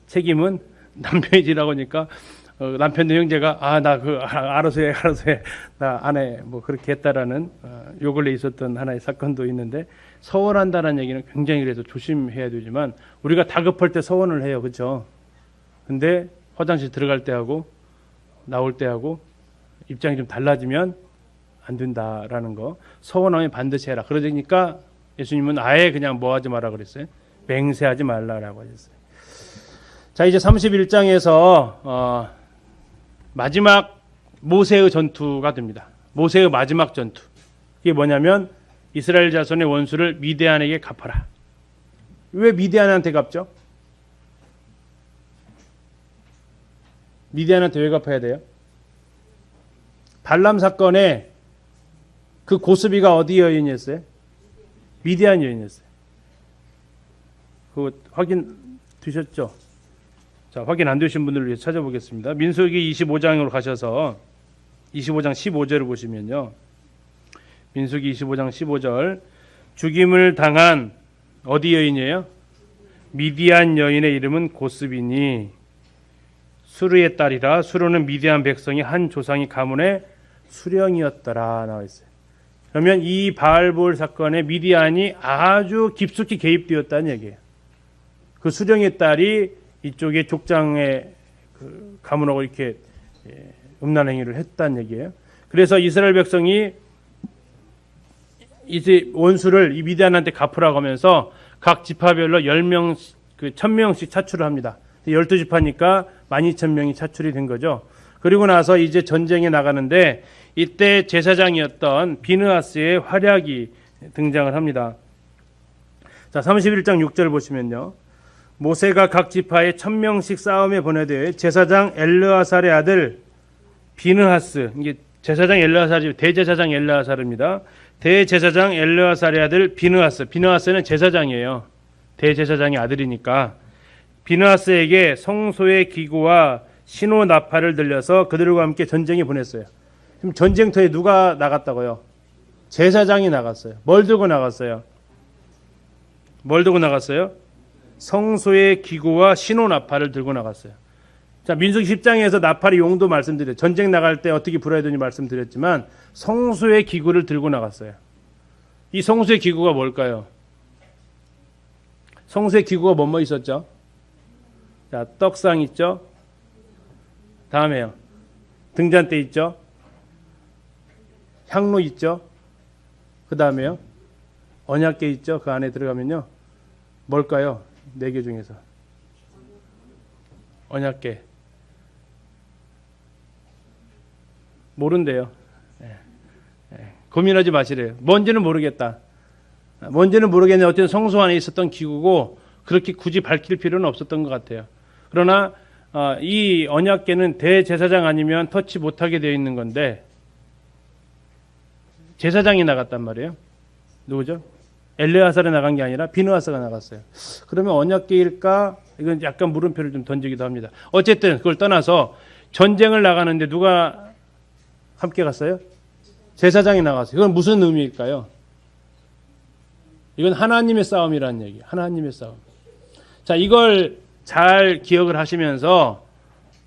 A: 책임은 남편이 지라고 하니까 남편의 형제가 알아서 해, 나 안 해, 뭐 그렇게 했다라는 요 근래 있었던 하나의 사건도 있는데, 서원한다는 얘기는 굉장히 그래서 조심해야 되지만 우리가 다급할 때 서원을 해요, 그렇죠? 근데 화장실 들어갈 때 하고 나올 때 하고 입장이 좀 달라지면 안 된다라는 거. 서원하면 반드시 해라. 그러니까 예수님은 아예 그냥 뭐 하지 마라 그랬어요? 맹세하지 말라라고 하셨어요. 자, 이제 31장에서 마지막 모세의 전투가 됩니다. 모세의 마지막 전투. 이게 뭐냐면 이스라엘 자손의 원수를 미디안에게 갚아라. 왜 미디안한테 갚죠? 미디안한테 왜 갚아야 돼요? 발람 사건에 그 고스비가 어디 여인이었어요? 미디안 여인이었어요. 그거 확인 되셨죠? 자, 확인 안 되신 분들을 위해 찾아보겠습니다. 민수기 25장으로 가셔서 25장 15절을 보시면요. 민수기 25장 15절. 죽임을 당한 어디 여인이에요? 미디안 여인의 이름은 고스비니 수르의 딸이라. 수르는 미디안 백성이 한 조상이 가문의 수령이었더라 나와 있어요. 그러면 이 바알볼 사건에 미디안이 아주 깊숙이 개입되었다는 얘기예요. 그 수령의 딸이 이쪽에 족장의 그 가문하고 이렇게 음란 행위를 했다는 얘기예요. 그래서 이스라엘 백성이 이제 원수를 이 미디안한테 갚으라고 하면서 각 지파별로 10명, 1000명씩 차출을 합니다. 12지파니까 12,000명이 차출이 된 거죠. 그리고 나서 이제 전쟁에 나가는데 이때 제사장이었던 비느하스의 활약이 등장을 합니다. 자, 31장 6절 보시면요. 모세가 각 지파에 1000명씩 싸움에 보내되 제사장 엘르아살의 아들 비느하스, 이게 제사장 엘르아살이 대제사장 엘르아살입니다. 대제사장 엘르아살의 아들 비느하스. 비느하스는 제사장이에요. 대제사장의 아들이니까. 비느하스에게 성소의 기구와 신호 나팔을 들려서 그들과 함께 전쟁에 보냈어요. 그럼 전쟁터에 누가 나갔다고요? 제사장이 나갔어요. 뭘 들고 나갔어요? 뭘 들고 나갔어요? 성소의 기구와 신호 나팔을 들고 나갔어요. 자, 민수기 10장에서 나팔의 용도 말씀드렸죠. 전쟁 나갈 때 어떻게 불어야 되는지 말씀드렸지만 성소의 기구를 들고 나갔어요. 이 성소의 기구가 뭘까요? 성소의 기구가 뭐뭐 있었죠? 자, 떡상 있죠? 다음에요. 등잔대 있죠? 향로 있죠? 그 다음에요. 언약궤 있죠? 그 안에 들어가면요. 뭘까요? 4개 중에서. 언약궤. 모른대요. 고민하지 마시래요. 뭔지는 모르겠다. 뭔지는 모르겠는데 어쨌든 성소 안에 있었던 기구고 그렇게 굳이 밝힐 필요는 없었던 것 같아요. 그러나 이 언약궤는 대제사장 아니면 터치 못하게 되어 있는 건데 제사장이 나갔단 말이에요. 누구죠? 엘레아살이 나간 게 아니라 비느하스가 나갔어요. 그러면 언약궤일까? 이건 약간 물음표를 좀 던지기도 합니다. 어쨌든 그걸 떠나서 전쟁을 나가는데 누가 함께 갔어요? 제사장이 나갔어요. 이건 무슨 의미일까요? 이건 하나님의 싸움이라는 얘기예요. 하나님의 싸움. 자, 이걸 잘 기억을 하시면서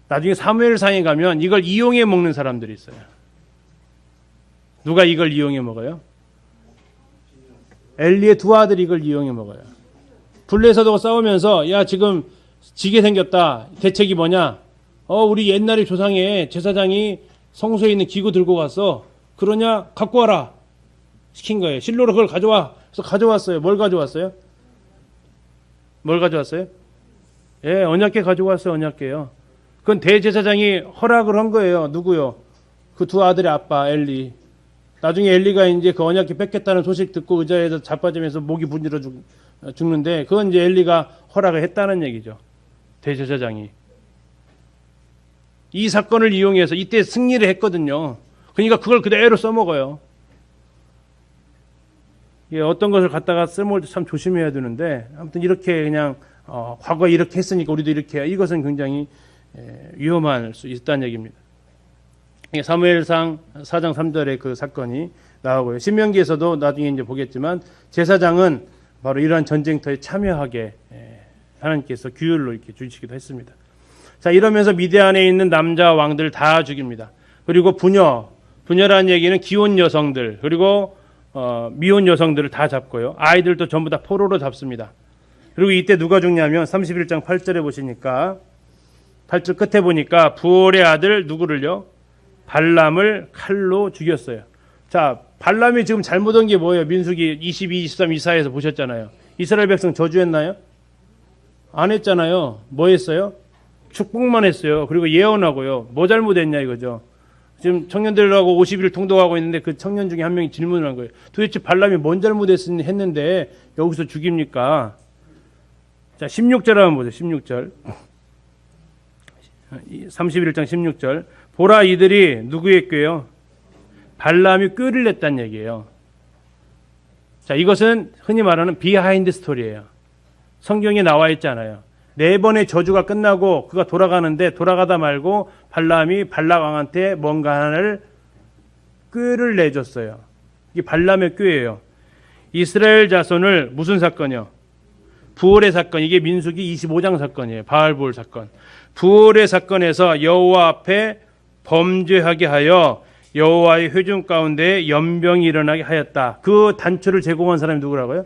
A: 나중에 사무엘상에 가면 이걸 이용해 먹는 사람들이 있어요. 누가 이걸 이용해 먹어요? 엘리의 두 아들이 이걸 이용해 먹어요. 블레셋하고 싸우면서 야 지금 지게 생겼다. 대책이 뭐냐? 우리 옛날에 조상의 제사장이 성소에 있는 기구 들고 갔어. 그러냐? 갖고 와라. 시킨 거예요. 실로로 그걸 가져와. 그래서 가져왔어요. 뭘 가져왔어요? 뭘 가져왔어요? 예, 언약궤 가져왔어요. 언약궤요. 그건 대제사장이 허락을 한 거예요. 누구요? 그 두 아들의 아빠 엘리. 나중에 엘리가 이제 그 언약궤 뺏겠다는 소식 듣고 의자에서 자빠지면서 목이 분질러 죽는데 그건 이제 엘리가 허락을 했다는 얘기죠. 대제사장이. 이 사건을 이용해서 이때 승리를 했거든요. 그러니까 그걸 그대로 써먹어요. 어떤 것을 갖다가 쓸모를 참 조심해야 되는데 아무튼 이렇게 그냥 과거에 이렇게 했으니까 우리도 이렇게 해야 이것은 굉장히 위험할 수 있다는 얘기입니다. 사무엘상 4장 3절에 그 사건이 나오고요. 신명기에서도 나중에 이제 보겠지만 제사장은 바로 이러한 전쟁터에 참여하게 하나님께서 규율로 이렇게 주시기도 했습니다. 자, 이러면서 미디안에 있는 남자 왕들 다 죽입니다. 그리고 부녀라는 얘기는 기혼 여성들 그리고 미혼 여성들을 다 잡고요. 아이들도 전부 다 포로로 잡습니다. 그리고 이때 누가 죽냐면 31장 8절에 보시니까 8절 끝에 보니까 부올의 아들 누구를요? 발람을 칼로 죽였어요. 자, 발람이 지금 잘못한 게 뭐예요? 민수기 22, 23, 24에서 보셨잖아요. 이스라엘 백성 저주했나요? 안 했잖아요. 뭐 했어요? 축복만 했어요. 그리고 예언하고요. 뭐 잘못했냐 이거죠. 지금 청년들하고 50일 통독하고 있는데 그 청년 중에 한 명이 질문을 한 거예요. 도대체 발람이 뭔 잘못했으니 했는데 여기서 죽입니까? 자, 16절 한번 보세요. 16절. 31장 16절. 보라 이들이 누구의 꾀요? 발람이 꾀를 냈다는 얘기예요. 자, 이것은 흔히 말하는 비하인드 스토리예요. 성경에 나와 있잖아요. 4번의 저주가 끝나고 그가 돌아가는데 돌아가다 말고 발람이 발락 왕한테 뭔가 하나를 꾀를 내줬어요. 이게 발람의 꾀예요. 이스라엘 자손을 무슨 사건이요? 부올의 사건. 이게 민수기 25장 사건이에요. 바알부올 사건. 부올의 사건에서 여호와 앞에 범죄하게 하여 여호와의 회중 가운데 연병이 일어나게 하였다. 그 단초를 제공한 사람이 누구라고요?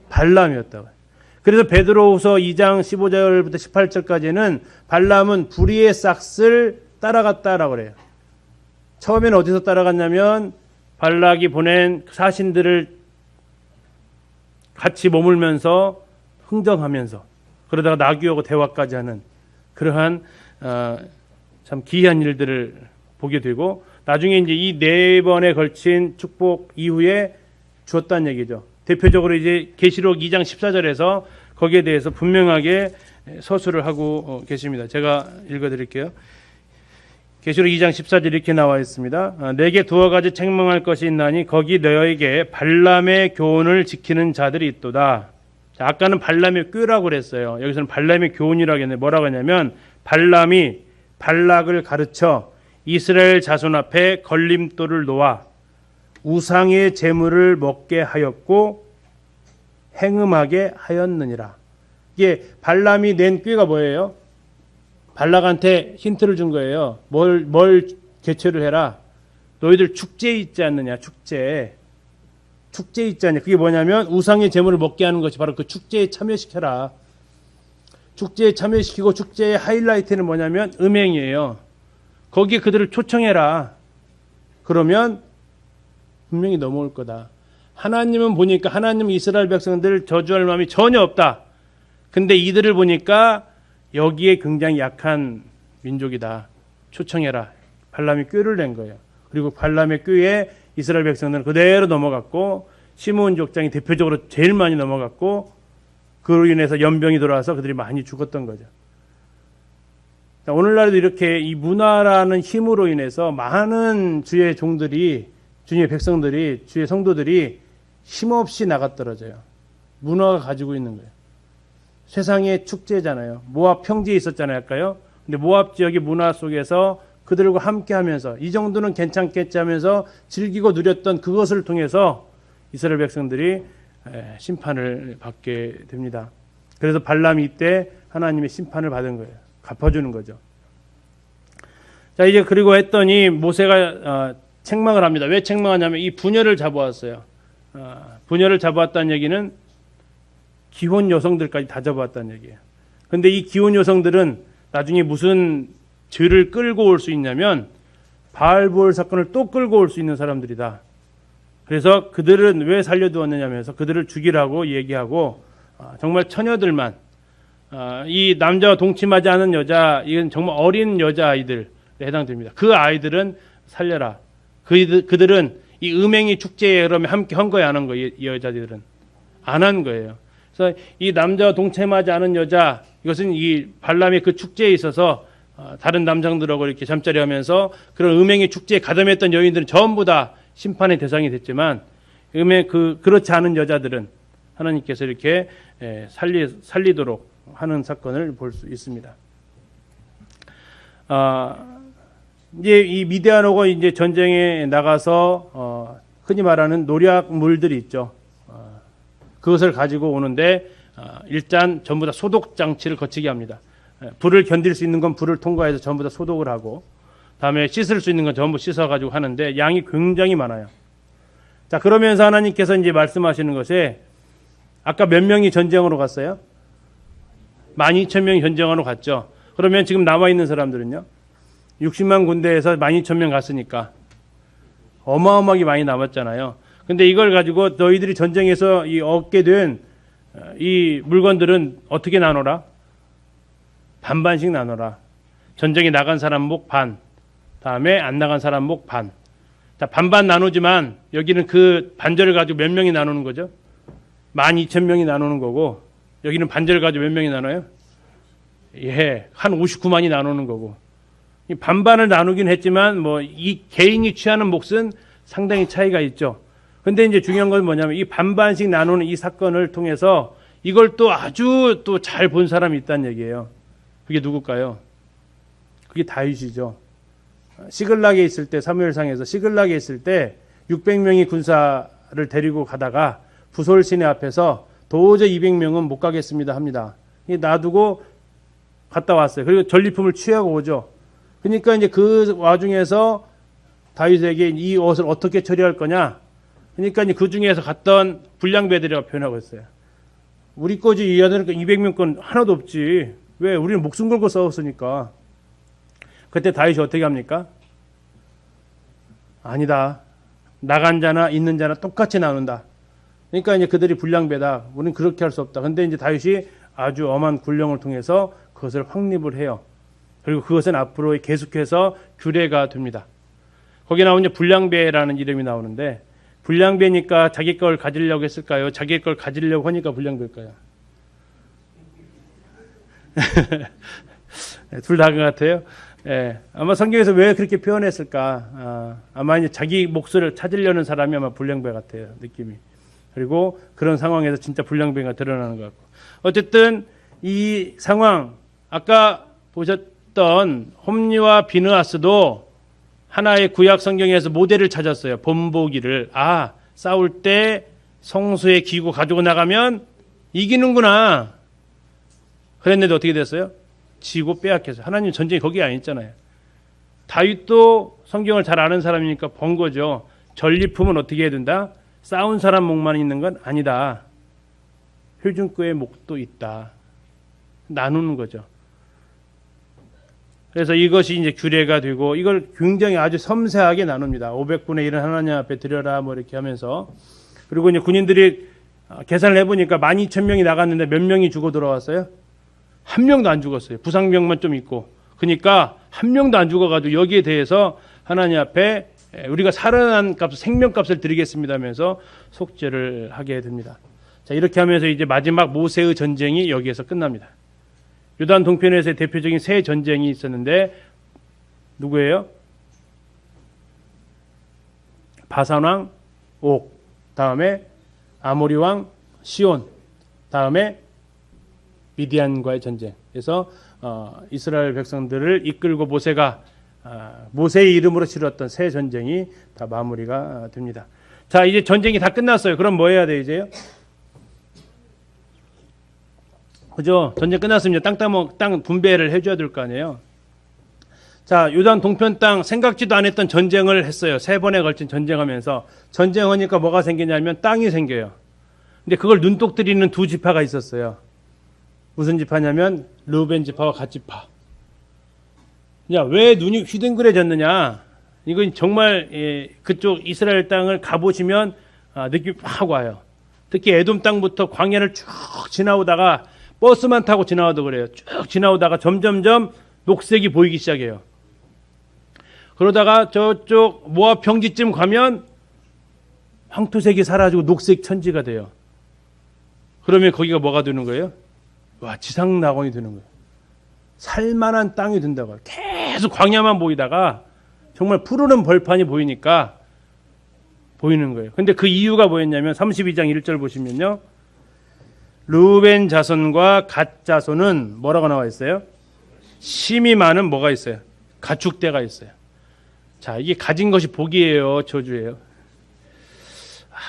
A: 발람이었다고요. 그래서 베드로후서 2장 15절부터 18절까지는 발람은 불의의 싹을 따라갔다라고 그래요. 처음에는 어디서 따라갔냐면 발락이 보낸 사신들을 같이 머물면서 흥정하면서 그러다가 나귀하고 대화까지 하는 그러한 참 기이한 일들을 보게 되고 나중에 이제 이 4번에 걸친 축복 이후에 주었다는 얘기죠. 대표적으로 이제 계시록 2장 14절에서 거기에 대해서 분명하게 서술을 하고 계십니다. 제가 읽어드릴게요. 계시록 2장 14절 이렇게 나와 있습니다. 내게 두어 가지 책망할 것이 있나니 거기 너에게 발람의 교훈을 지키는 자들이 있도다. 자, 아까는 발람의 꾀라고 그랬어요. 여기서는 발람의 교훈이라고 했는데 뭐라고 했냐면 발람이 발락을 가르쳐 이스라엘 자손 앞에 걸림돌을 놓아 우상의 재물을 먹게 하였고 행음하게 하였느니라. 이게 발람이 낸 꾀가 뭐예요? 발락한테 힌트를 준 거예요. 뭘 개최를 해라. 너희들 축제 있지 않느냐. 축제 있지 않냐. 그게 뭐냐면 우상의 재물을 먹게 하는 것이 바로 그 축제에 참여시켜라. 축제에 참여시키고 축제의 하이라이트는 뭐냐면 음행이에요. 거기에 그들을 초청해라. 그러면 분명히 넘어올 거다. 하나님은 보니까 하나님은 이스라엘 백성들 저주할 마음이 전혀 없다. 근데 이들을 보니까 여기에 굉장히 약한 민족이다. 초청해라. 발람이 꾀를 낸 거예요. 그리고 발람의 꾀에 이스라엘 백성들은 그대로 넘어갔고 시므온 족장이 대표적으로 제일 많이 넘어갔고 그로 인해서 연병이 돌아와서 그들이 많이 죽었던 거죠. 오늘날에도 이렇게 이 문화라는 힘으로 인해서 많은 주의 종들이 주의 백성들이 주의 성도들이 힘없이 나가떨어져요. 문화가 가지고 있는 거예요. 세상의 축제잖아요. 모압 평지에 있었잖아요. 아까요. 근데 모압 지역의 문화 속에서 그들과 함께 하면서 이 정도는 괜찮겠지 하면서 즐기고 누렸던 그것을 통해서 이스라엘 백성들이 심판을 받게 됩니다. 그래서 발람이 이때 하나님의 심판을 받은 거예요. 갚아주는 거죠. 자, 이제 그리고 했더니 모세가 책망을 합니다. 왜 책망하냐면 이 부녀를 잡아왔어요. 부녀를 잡아왔다는 얘기는 기혼 여성들까지 다 잡아왔다는 얘기예요. 근데 이 기혼 여성들은 나중에 무슨 죄를 끌고 올 수 있냐면 바알부올 사건을 또 끌고 올 수 있는 사람들이다. 그래서 그들은 왜 살려두었느냐면서 그들을 죽이라고 얘기하고 정말 처녀들만 이 남자와 동침하지 않은 여자, 이건 정말 어린 여자아이들에 해당됩니다. 그 아이들은 살려라. 그들은 이 음행의 축제에 그러면 함께 한 거야, 안 한 거예요? 이 여자들은 안 한 거예요. 그래서 이 남자와 동침하지 않은 여자, 이것은 이 발람의 그 축제에 있어서 다른 남성들하고 이렇게 잠자리 하면서 그런 음행의 축제에 가담했던 여인들은 전부 다 심판의 대상이 됐지만, 그렇지 않은 여자들은 하나님께서 이렇게 살리도록 하는 사건을 볼 수 있습니다. 이제 이 미디안하고 이제 전쟁에 나가서 흔히 말하는 노략물들이 있죠. 그것을 가지고 오는데 일단 전부 다 소독 장치를 거치게 합니다. 불을 견딜 수 있는 건 불을 통과해서 전부 다 소독을 하고, 다음에 씻을 수 있는 건 전부 씻어가지고 하는데 양이 굉장히 많아요. 자, 그러면서 하나님께서 이제 말씀하시는 것이, 아까 몇 명이 전쟁으로 갔어요? 12,000명이 전쟁으로 갔죠. 그러면 지금 남아있는 사람들은요? 60만 군대에서 12,000명 갔으니까 어마어마하게 많이 남았잖아요. 근데 이걸 가지고 너희들이 전쟁에서 얻게 된 이 물건들은 어떻게 나눠라? 반반씩 나눠라. 전쟁에 나간 사람 목 반, 다음에 안 나간 사람 목 반. 자, 반반 나누지만 여기는 그 반절을 가지고 몇 명이 나누는 거죠? 12,000명이 나누는 거고, 여기는 반절을 가지고 몇 명이 나눠요? 한 59만이 나누는 거고. 이 반반을 나누긴 했지만 이 개인이 취하는 몫은 상당히 차이가 있죠. 근데 이제 중요한 건 뭐냐면, 이 반반씩 나누는 이 사건을 통해서 이걸 또 아주 또 잘 본 사람이 있다는 얘기예요. 그게 누굴까요? 그게 다윗이죠. 시글락에 있을 때, 사무엘상에서 시글락에 있을 때 600명이 군사를 데리고 가다가 부솔 시내 앞에서 도저히 200명은 못 가겠습니다 합니다. 놔두고 갔다 왔어요. 그리고 전리품을 취하고 오죠. 그러니까 이제 그 와중에서 다윗에게 이 옷을 어떻게 처리할 거냐? 그러니까 이제 그 중에서 갔던 불량배들이라고 표현하고 있어요. 우리 거지, 이 아들은 200명 건 하나도 없지. 왜? 우리는 목숨 걸고 싸웠으니까. 그때 다윗이 어떻게 합니까? 아니다. 나간 자나 있는 자나 똑같이 나눈다. 그러니까 이제 그들이 불량배다. 우리는 그렇게 할 수 없다. 근데 이제 다윗이 아주 엄한 군령을 통해서 그것을 확립을 해요. 그리고 그것은 앞으로 계속해서 규례가 됩니다. 거기 나오는 불량배라는 이름이 나오는데, 불량배니까 자기 걸 가지려고 했을까요? 자기 걸 가지려고 하니까 불량배일까요? 둘 다 그 같아요. 아마 성경에서 왜 그렇게 표현했을까? 아마 이제 자기 몫을 찾으려는 사람이 아마 불량배 같아요, 느낌이. 그리고 그런 상황에서 진짜 불량배가 드러나는 것 같고. 어쨌든 이 상황, 아까 보셨던 홈리와 비느하스도 하나의 구약 성경에서 모델을 찾았어요. 본보기를. 싸울 때 성소에 기구 가지고 나가면 이기는구나. 그랬는데 어떻게 됐어요? 지고 빼앗겼어요. 하나님 전쟁이 거기 안 있잖아요. 다윗도 성경을 잘 아는 사람이니까 본 거죠. 전리품은 어떻게 해야 된다? 싸운 사람 목만 있는 건 아니다. 표준급의 목도 있다. 나누는 거죠. 그래서 이것이 이제 규례가 되고, 이걸 굉장히 아주 섬세하게 나눕니다. 500분의 1은 하나님 앞에 드려라, 이렇게 하면서. 그리고 이제 군인들이 계산을 해보니까 12,000명이 나갔는데 몇 명이 죽어 돌아왔어요? 한 명도 안 죽었어요. 부상병만 좀 있고. 그러니까 한 명도 안 죽어가지고 여기에 대해서 하나님 앞에 우리가 살아난 값, 생명값을 드리겠습니다 하면서 속죄를 하게 됩니다. 자, 이렇게 하면서 이제 마지막 모세의 전쟁이 여기에서 끝납니다. 요단 동편에서의 대표적인 세 전쟁이 있었는데 누구예요? 바산왕 옥, 다음에 아모리 왕 시온, 다음에 미디안과의 전쟁. 그래서 이스라엘 백성들을 이끌고 모세가 모세의 이름으로 치렀던 세 전쟁이 다 마무리가 됩니다. 자, 이제 전쟁이 다 끝났어요. 그럼 뭐 해야 돼 이제요? 그죠? 전쟁 끝났습니다. 땅 분배를 해줘야 될 거 아니에요. 자, 요단 동편 땅 생각지도 않았던 전쟁을 했어요. 3번에 걸친 전쟁하면서. 전쟁하니까 뭐가 생기냐면 땅이 생겨요. 근데 그걸 눈독 들이는 두 지파가 있었어요. 무슨 지파냐면 르우벤 지파와 갓 지파. 야, 왜 눈이 휘둥그레졌느냐? 이건 정말 그쪽 이스라엘 땅을 가보시면 느낌이 확 와요. 특히 에돔 땅부터 광야를 쭉 지나오다가 버스만 타고 지나와도 그래요. 쭉 지나오다가 점점점 녹색이 보이기 시작해요. 그러다가 저쪽 모압 평지쯤 가면 황토색이 사라지고 녹색 천지가 돼요. 그러면 거기가 뭐가 되는 거예요? 와, 지상 낙원이 되는 거예요. 살만한 땅이 된다고요. 계속 광야만 보이다가 정말 푸르른 벌판이 보이니까 보이는 거예요. 근데 그 이유가 뭐였냐면 32장 1절 보시면요. 르우벤 자손과 갓 자손은 뭐라고 나와 있어요? 심이 많은 뭐가 있어요? 가축대가 있어요. 자, 이게 가진 것이 복이에요, 저주예요?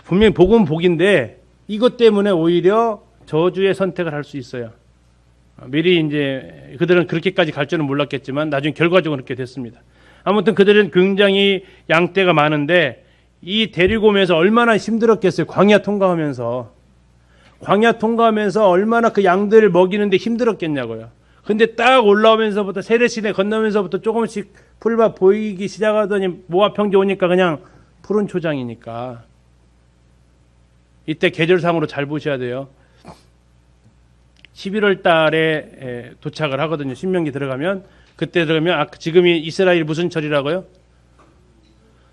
A: 분명히 복은 복인데 이것 때문에 오히려 저주의 선택을 할 수 있어요. 미리 이제 그들은 그렇게까지 갈 줄은 몰랐겠지만 나중에 결과적으로 그렇게 됐습니다. 아무튼 그들은 굉장히 양떼가 많은데 이 데리고 오면서 얼마나 힘들었겠어요. 광야 통과하면서 얼마나 그 양들을 먹이는데 힘들었겠냐고요. 근데 딱 올라오면서부터 세례시내 건너면서부터 조금씩 풀밭 보이기 시작하더니 모압 평지 오니까 그냥 푸른 초장이니까 이때 계절상으로 잘 보셔야 돼요. 11월 달에 도착을 하거든요. 신명기 들어가면 그때 들어가면 지금이 이스라엘 무슨 철이라고요?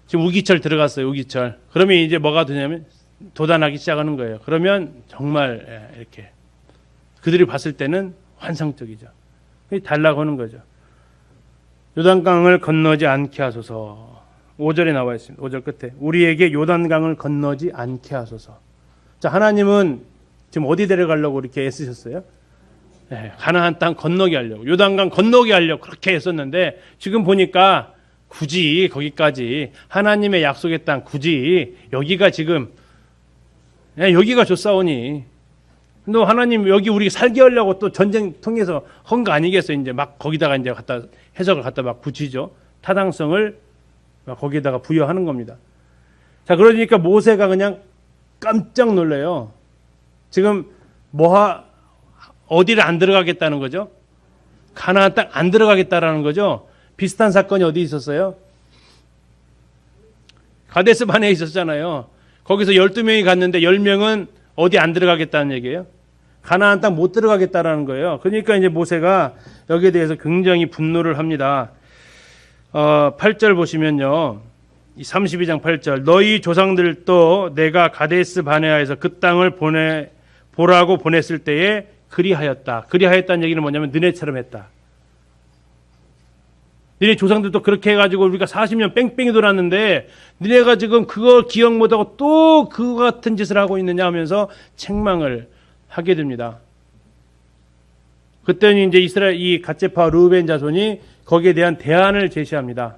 A: 지금 우기철 들어갔어요. 우기철. 그러면 이제 뭐가 되냐면 돋아나기 시작하는 거예요. 그러면 정말 이렇게 그들이 봤을 때는 환상적이죠. 달라고 하는 거죠. 요단강을 건너지 않게 하소서. 5절에 나와 있습니다. 5절 끝에 우리에게 요단강을 건너지 않게 하소서. 자, 하나님은 지금 어디 데려가려고 이렇게 애쓰셨어요? 가나안 땅 건너게 하려고, 요단강 건너게 하려고 그렇게 했었는데 지금 보니까 굳이 거기까지 하나님의 약속의 땅 굳이 여기가 지금 여기가 좋사오니 너 하나님 여기 우리 살게 하려고 또 전쟁 통해서 한 거 아니겠어요? 이제 막 거기다가 이제 갖다 해석을 갖다 막 붙이죠. 타당성을 막 거기에다가 부여하는 겁니다. 자, 그러니까 모세가 그냥 깜짝 놀래요. 지금 어디를 안 들어가겠다는 거죠? 가나안 땅 안 들어가겠다라는 거죠. 비슷한 사건이 어디 있었어요? 가데스 바네에 있었잖아요. 거기서 12명이 갔는데 10명은 어디 안 들어가겠다는 얘기예요. 가나안 땅 못 들어가겠다라는 거예요. 그러니까 이제 모세가 여기에 대해서 굉장히 분노를 합니다. 8절 보시면요. 32장 8절 너희 조상들도 내가 가데스 바네아에서 그 땅을 보라고 보냈을 때에 그리하였다. 그리하였다는 얘기는 뭐냐면 너네처럼 했다. 너네 조상들도 그렇게 해가지고 우리가 40년 뺑뺑이 돌았는데 너네가 지금 그걸 기억 못하고 또 그거 같은 짓을 하고 있느냐 하면서 책망을 하게 됩니다. 그때는 이제 이스라엘 이 갓제파 르우벤 자손이 거기에 대한 대안을 제시합니다.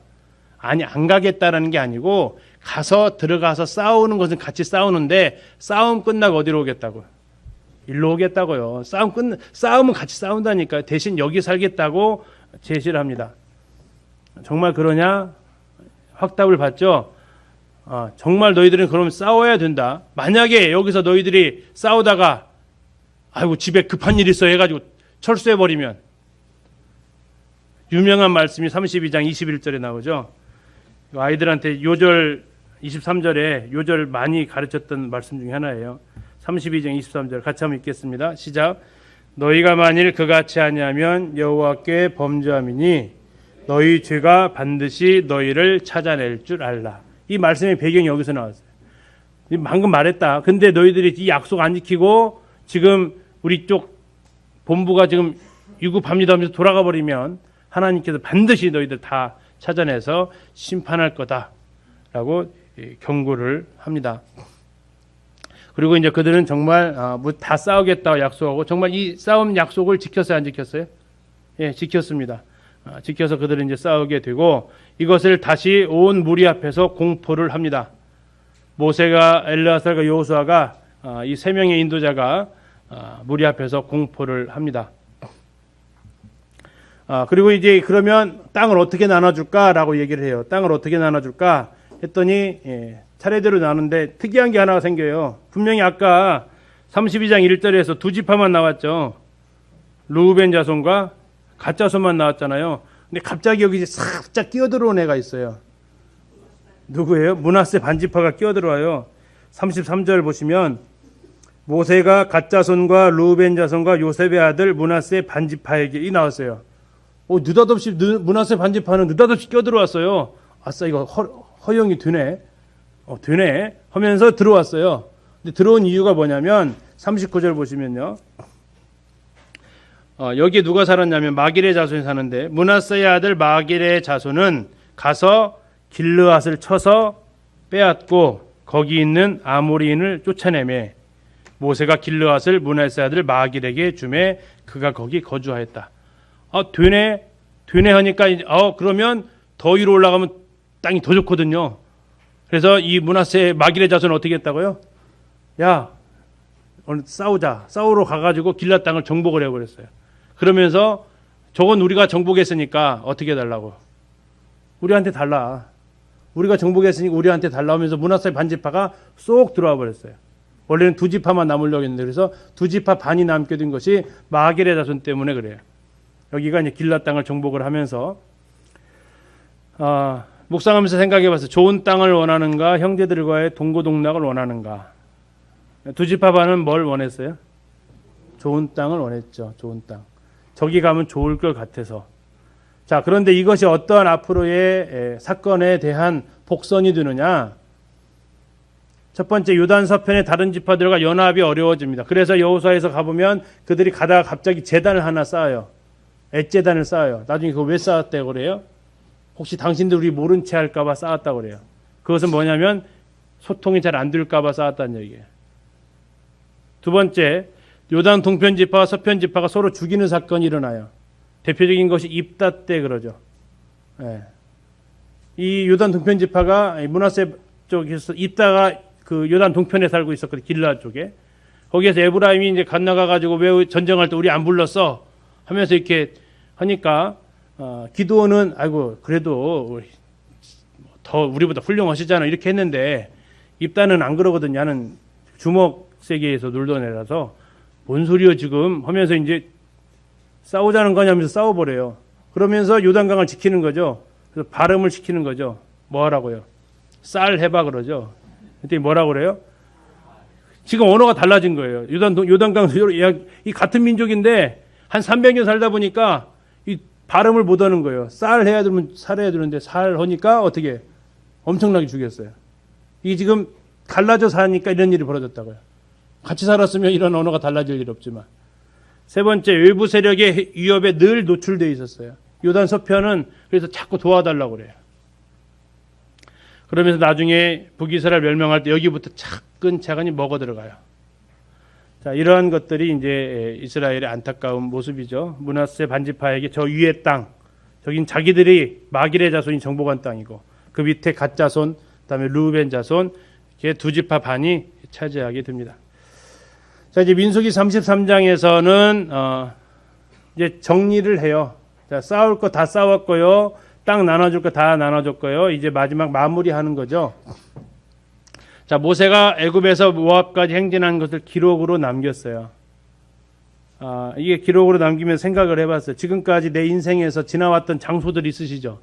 A: 아니, 안 가겠다라는 게 아니고 가서 들어가서 싸우는 것은 같이 싸우는데 싸움 끝나고 어디로 오겠다고요? 일로 오겠다고요. 싸움은 같이 싸운다니까. 대신 여기 살겠다고 제시를 합니다. 정말 그러냐? 확답을 받죠. 정말 너희들은 그러면 싸워야 된다. 만약에 여기서 너희들이 싸우다가 아이고 집에 급한 일 있어 해가지고 철수해버리면 유명한 말씀이 32장 21절에 나오죠. 아이들한테 요절 23절에 요절 많이 가르쳤던 말씀 중에 하나예요. 32장 23절 같이 한번 읽겠습니다. 시작. 너희가 만일 그같이 하냐면 여호와께 범죄함이니 너희 죄가 반드시 너희를 찾아낼 줄 알라. 이 말씀의 배경이 여기서 나왔어요. 방금 말했다. 근데 너희들이 이 약속 안 지키고 지금 우리 쪽 본부가 지금 유급합니다 하면서 돌아가 버리면 하나님께서 반드시 너희들 다 찾아내서 심판할 거다라고 경고를 합니다. 그리고 이제 그들은 정말 다 싸우겠다고 약속하고 정말 이 싸움 약속을 지켰어요, 안 지켰어요? 예, 지켰습니다. 지켜서 그들은 이제 싸우게 되고 이것을 다시 온 무리 앞에서 공포를 합니다. 모세가 엘르아살과 여호수아가 이 세 명의 인도자가 무리 앞에서 공포를 합니다. 그리고 이제 그러면 땅을 어떻게 나눠줄까라고 얘기를 해요. 땅을 어떻게 나눠줄까 했더니 차례대로 나누는데 특이한 게 하나가 생겨요. 분명히 아까 32장 1절에서 두 지파만 나왔죠. 르우벤 자손과 갓 자손만 나왔잖아요. 근데 갑자기 여기 살짝 끼어들어온 애가 있어요. 누구예요? 므낫세 반지파가 끼어들어와요. 33절 보시면 모세가 갓 자손과 르우벤 자손과 요셉의 아들 므낫세 반지파에게 이 나왔어요. 느닷없이 므낫세 반지파는 느닷없이 껴들어왔어요. 아싸 이거 허용이 되네. 되네 하면서 들어왔어요. 근데 들어온 이유가 뭐냐면 39절 보시면요. 여기 누가 살았냐면 마길의 자손이 사는데 므낫세의 아들 마길의 자손은 가서 길르앗을 쳐서 빼앗고 거기 있는 아모리인을 쫓아내매 모세가 길르앗을 므낫세의 아들 마길에게 주매 그가 거기 거주하였다. 되네 하니까 그러면 더 위로 올라가면 땅이 더 좋거든요. 그래서 이 므낫세 마길의 자손은 어떻게 했다고요? 야, 오늘 싸우러 가가지고 길앗 땅을 정복을 해버렸어요. 그러면서 저건 우리가 정복했으니까 어떻게 해달라고? 우리한테 달라. 우리가 정복했으니까 우리한테 달라 하면서 므낫세 반지파가 쏙 들어와 버렸어요. 원래는 두 지파만 남으려고 했는데 그래서 두 지파 반이 남게 된 것이 마길의 자손 때문에 그래요. 여기가 이제 길앗 땅을 정복을 하면서 묵상하면서 생각해봤어요. 좋은 땅을 원하는가, 형제들과의 동고동락을 원하는가. 두 지파 반은 뭘 원했어요? 좋은 땅을 원했죠. 좋은 땅. 저기 가면 좋을 것 같아서. 자, 그런데 이것이 어떠한 앞으로의 사건에 대한 복선이 되느냐? 첫 번째 요단 서편의 다른 지파들과 연합이 어려워집니다. 그래서 여호수아에서 가보면 그들이 가다가 갑자기 제단을 하나 쌓아요. 엣제단을 쌓아요. 나중에 그거 왜 쌓았다고 그래요? 혹시 당신들 우리 모른 채 할까 봐 쌓았다고 그래요. 그것은 뭐냐면 소통이 잘 안 될까 봐 쌓았다는 얘기예요. 두 번째, 요단 동편 지파와 서편 지파가 서로 죽이는 사건이 일어나요. 대표적인 것이 입다 때 그러죠. 이 요단 동편 지파가 므낫세 쪽에서 입다가 그 요단 동편에 살고 있었거든요. 길르앗 쪽에. 거기에서 에브라임이 이제 건너가 가지고 왜 전쟁할 때 우리 안 불렀어? 하면서 이렇게 하니까 기드온은 아이고 그래도 더 우리보다 훌륭하시잖아 이렇게 했는데 입다는 안 그러거든요. 하는 주먹 세계에서 놀던 애라서 뭔 소리요 지금 하면서 이제 싸우자는 거냐면서 싸워버려요. 그러면서 요단강을 지키는 거죠. 그래서 발음을 시키는 거죠. 뭐 하라고요? 쌀 해봐 그러죠. 그때 뭐라고 그래요? 지금 언어가 달라진 거예요. 요단강 이 같은 민족인데 한 300년 살다 보니까 이 발음을 못 하는 거예요. 쌀 해야 되면 살 해야 되는데 살 하니까 어떻게 엄청나게 죽였어요. 이게 지금 갈라져 사니까 이런 일이 벌어졌다고요. 같이 살았으면 이런 언어가 달라질 일 없지만. 세 번째, 외부 세력의 위협에 늘 노출되어 있었어요. 요단 서편은 그래서 자꾸 도와달라고 그래요. 그러면서 나중에 북이스라엘 멸망할 때 여기부터 차근차근히 먹어 들어가요. 자, 이러한 것들이 이제 이스라엘의 안타까운 모습이죠. 므낫세 반지파에게 저 위의 땅, 저긴 자기들이 마길의 자손이 정복한 땅이고 그 밑에 갓 자손, 그다음에 르우벤 자손, 이렇게 두 지파 반이 차지하게 됩니다. 자, 이제 민수기 33장에서는 이제 정리를 해요. 자, 싸울 거 다 싸웠고요. 땅 나눠줄 거 다 나눠줬고요. 이제 마지막 마무리하는 거죠. 자, 모세가 애굽에서 모압까지 행진한 것을 기록으로 남겼어요. 이게 기록으로 남기면서 생각을 해봤어요. 지금까지 내 인생에서 지나왔던 장소들이 있으시죠?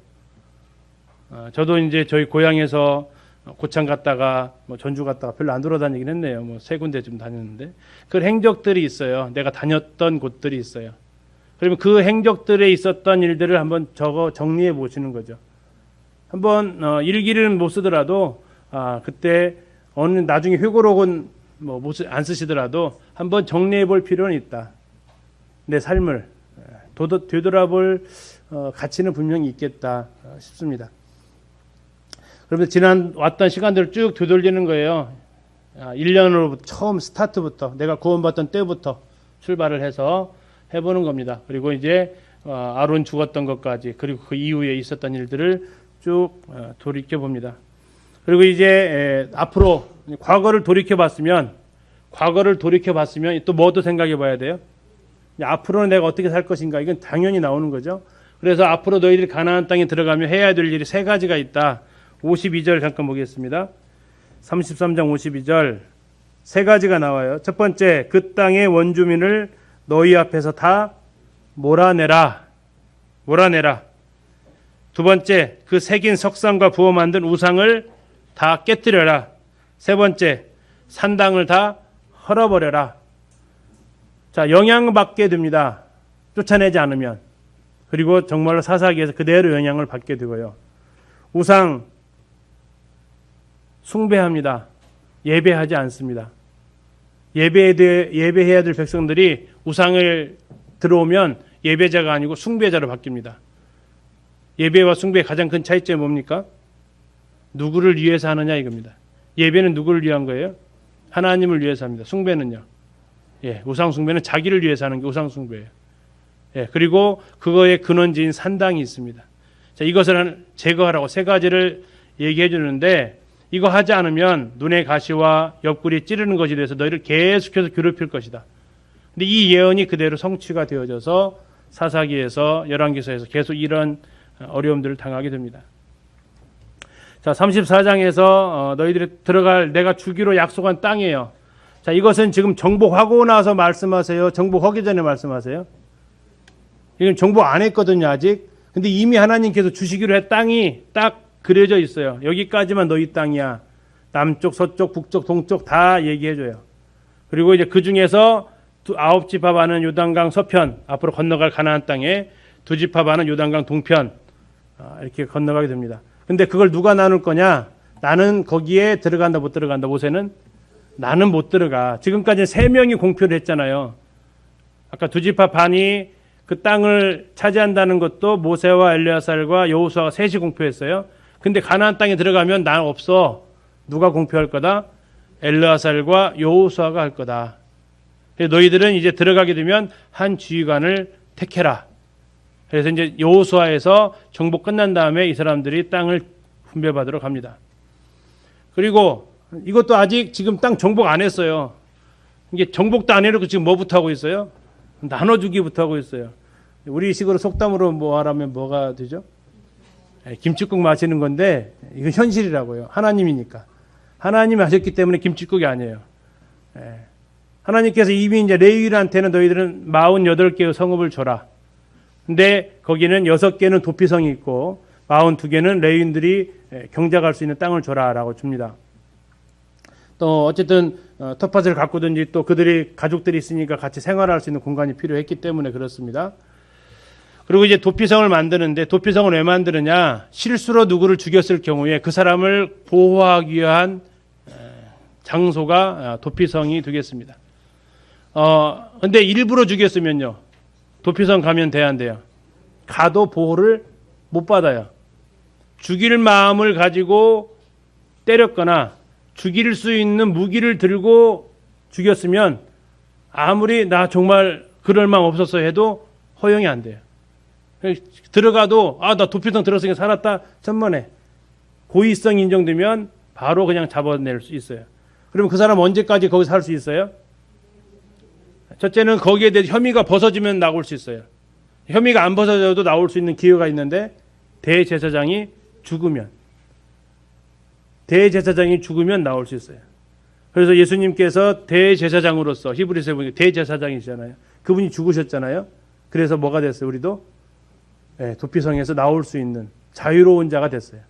A: 저도 이제 저희 고향에서 고창 갔다가 뭐 전주 갔다가 별로 안 돌아다니긴 했네요. 뭐 세 군데 좀 다녔는데 그 행적들이 있어요. 내가 다녔던 곳들이 있어요. 그러면 그 행적들에 있었던 일들을 한번 정리해 보시는 거죠. 한번 일기를 못 쓰더라도 그때 어느 나중에 회고록은 뭐 안 쓰시더라도 한번 정리해 볼 필요는 있다. 내 삶을 되돌아볼 가치는 분명히 있겠다 싶습니다. 그러면 왔던 시간들을 쭉 되돌리는 거예요. 1년으로 처음 스타트부터 내가 구원받던 때부터 출발을 해서 해보는 겁니다. 그리고 이제 아론 죽었던 것까지 그리고 그 이후에 있었던 일들을 쭉 돌이켜 봅니다. 그리고 이제 앞으로 과거를 돌이켜 봤으면 또 뭐도 생각해 봐야 돼요? 앞으로는 내가 어떻게 살 것인가 이건 당연히 나오는 거죠. 그래서 앞으로 너희들이 가나안 땅에 들어가면 해야 될 일이 세 가지가 있다. 52절 잠깐 보겠습니다. 33장 52절 세 가지가 나와요. 첫 번째, 그 땅의 원주민을 너희 앞에서 다 몰아내라. 두 번째, 그 새긴 석상과 부어 만든 우상을 다 깨뜨려라. 세 번째, 산당을 다 헐어버려라. 자, 영향받게 됩니다. 쫓아내지 않으면. 그리고 정말로 사사기에서 그대로 영향을 받게 되고요. 우상 숭배합니다. 예배하지 않습니다. 예배해야 될 백성들이 우상을 들어오면 예배자가 아니고 숭배자로 바뀝니다. 예배와 숭배의 가장 큰 차이점이 뭡니까? 누구를 위해서 하느냐 이겁니다. 예배는 누구를 위한 거예요? 하나님을 위해서 합니다. 숭배는요. 우상 숭배는 자기를 위해서 하는 게 우상 숭배예요. 그리고 그거의 근원지인 산당이 있습니다. 자, 이것을 제거하라고 세 가지를 얘기해 주는데 이거 하지 않으면 눈의 가시와 옆구리 찌르는 것이 돼서 너희를 계속해서 괴롭힐 것이다. 근데 이 예언이 그대로 성취가 되어져서 사사기에서 열왕기서에서 계속 이런 어려움들을 당하게 됩니다. 자, 34장에서 너희들이 들어갈 내가 주기로 약속한 땅이에요. 자, 이것은 지금 정복하고 나서 말씀하세요? 정복하기 전에 말씀하세요? 이건 정복 안 했거든요, 아직. 근데 이미 하나님께서 주시기로 한 땅이 딱 그려져 있어요. 여기까지만 너희 땅이야. 남쪽, 서쪽, 북쪽, 동쪽 다 얘기해줘요. 그리고 이제 그 중에서 9지파 반은 요단강 서편, 앞으로 건너갈 가나안 땅에 2지파 반은 요단강 동편, 이렇게 건너가게 됩니다. 근데 그걸 누가 나눌 거냐? 나는 거기에 들어간다, 못 들어간다. 모세는 나는 못 들어가. 지금까지 3명이 공표를 했잖아요. 아까 2지파 반이 그 땅을 차지한다는 것도 모세와 엘리야살과 여호수아가 셋이 공표했어요. 근데 가나안 땅에 들어가면 나 없어. 누가 공표할 거다? 엘리야살과 여호수아가 할 거다. 너희들은 이제 들어가게 되면 한 지휘관을 택해라. 그래서 이제 여호수아에서 정복 끝난 다음에 이 사람들이 땅을 분배받으러 갑니다. 그리고 이것도 아직 지금 땅 정복 안 했어요. 이게 정복도 안 해놓고 지금 뭐부터 하고 있어요? 나눠주기부터 하고 있어요. 우리 식으로 속담으로 뭐 하라면 뭐가 되죠? 김칫국 마시는 건데 이건 현실이라고요. 하나님이니까. 하나님이 하셨기 때문에 김칫국이 아니에요. 하나님께서 이미 이제 레위인한테는 너희들은 48개의 성읍을 줘라. 근데 거기는 6개는 도피성이 있고 42개는 레위인들이 경작할 수 있는 땅을 줘라라고 줍니다. 또 어쨌든 텃밭을 가꾸든지 또 그들이 가족들이 있으니까 같이 생활할 수 있는 공간이 필요했기 때문에 그렇습니다. 그리고 이제 도피성을 만드는데 도피성을 왜 만드느냐? 실수로 누구를 죽였을 경우에 그 사람을 보호하기 위한 장소가 도피성이 되겠습니다. 근데 일부러 죽였으면요. 도피성 가면 돼야 안 돼요? 가도 보호를 못 받아요. 죽일 마음을 가지고 때렸거나 죽일 수 있는 무기를 들고 죽였으면 아무리 나 정말 그럴 마음 없었어 해도 허용이 안 돼요. 들어가도 나 도피성 들어서니까 살았다 천만에 고의성 인정되면 바로 그냥 잡아낼 수 있어요. 그러면 그 사람 언제까지 거기서 살 수 있어요? 첫째는 거기에 대해 혐의가 벗어지면 나올 수 있어요. 혐의가 안 벗어져도 나올 수 있는 기회가 있는데 대제사장이 죽으면 나올 수 있어요. 그래서 예수님께서 대제사장으로서 히브리서에 보니까 대제사장이시잖아요. 그분이 죽으셨잖아요. 그래서 뭐가 됐어요? 우리도 도피성에서 나올 수 있는 자유로운 자가 됐어요.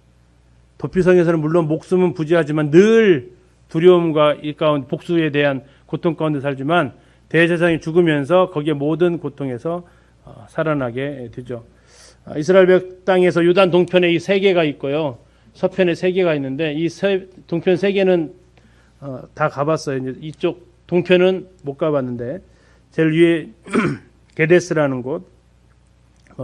A: 도피성에서는 물론 목숨은 부지하지만 늘 두려움과 이 가운데 복수에 대한 고통 가운데 살지만 대제사장이 죽으면서 거기에 모든 고통에서 살아나게 되죠. 이스라엘 땅에서 유단 동편에 이 3개가 있고요. 서편에 3개가 있는데 이 동편 3개는 다 가봤어요. 이제 이쪽 동편은 못 가봤는데 제일 위에 게데스라는 곳,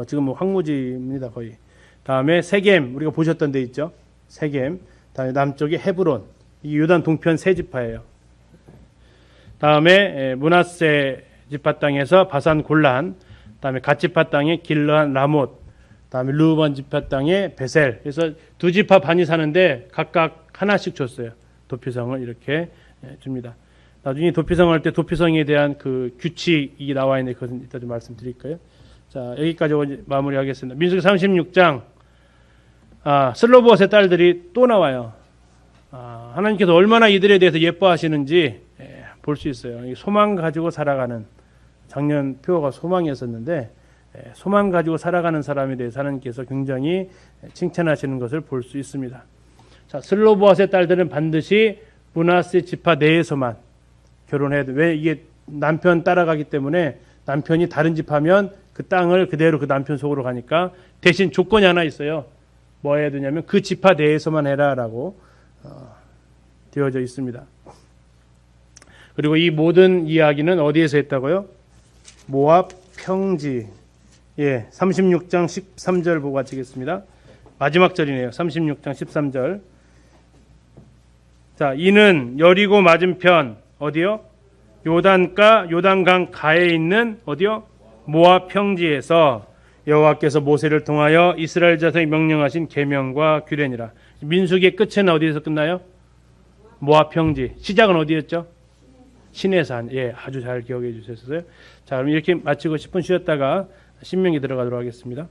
A: 지금 뭐 황무지입니다 거의. 다음에 세겜 우리가 보셨던 데 있죠. 세겜. 다음에 남쪽에 헤브론. 이 유단 동편 3지파예요. 다음에 므낫세 지파 땅에서 바산 골란. 다음에 갓지파 땅에 길르한 라못. 다음에 르우반 지파 땅에 베셀. 그래서 2지파 반이 사는데 각각 하나씩 줬어요. 도피성을 이렇게 줍니다. 나중에 도피성 할 때 도피성에 대한 그 규칙이 나와 있는데 그것은 이따 좀 말씀드릴까요? 자, 여기까지 마무리하겠습니다. 민수기 36장. 슬로보앗의 딸들이 또 나와요. 하나님께서 얼마나 이들에 대해서 예뻐하시는지 볼 수 있어요. 소망 가지고 살아가는, 작년 표어가 소망이었었는데 소망 가지고 살아가는 사람에 대해서 하나님께서 굉장히 칭찬하시는 것을 볼 수 있습니다. 자, 슬로보앗의 딸들은 반드시 므낫세 지파 내에서만 결혼해야 돼. 왜 이게 남편 따라가기 때문에 남편이 다른 집 하면 그 땅을 그대로 그 남편 속으로 가니까 대신 조건이 하나 있어요. 뭐 해야 되냐면 그 지파 내에서만 해라라고 되어져 있습니다. 그리고 이 모든 이야기는 어디에서 했다고요? 모압 평지. 예, 36장 13절 보고 마치겠습니다. 마지막 절이네요. 36장 13절. 자, 이는 여리고 맞은편 어디요? 요단강 가에 있는 어디요? 모압 평지에서 여호와께서 모세를 통하여 이스라엘 자손이 명령하신 계명과 규례니라. 민수기의 끝에는 어디에서 끝나요? 모압 평지. 시작은 어디였죠? 시내산. 예, 아주 잘 기억해 주셨어요. 자, 그럼 이렇게 마치고 10분 쉬었다가 신명기 들어가도록 하겠습니다.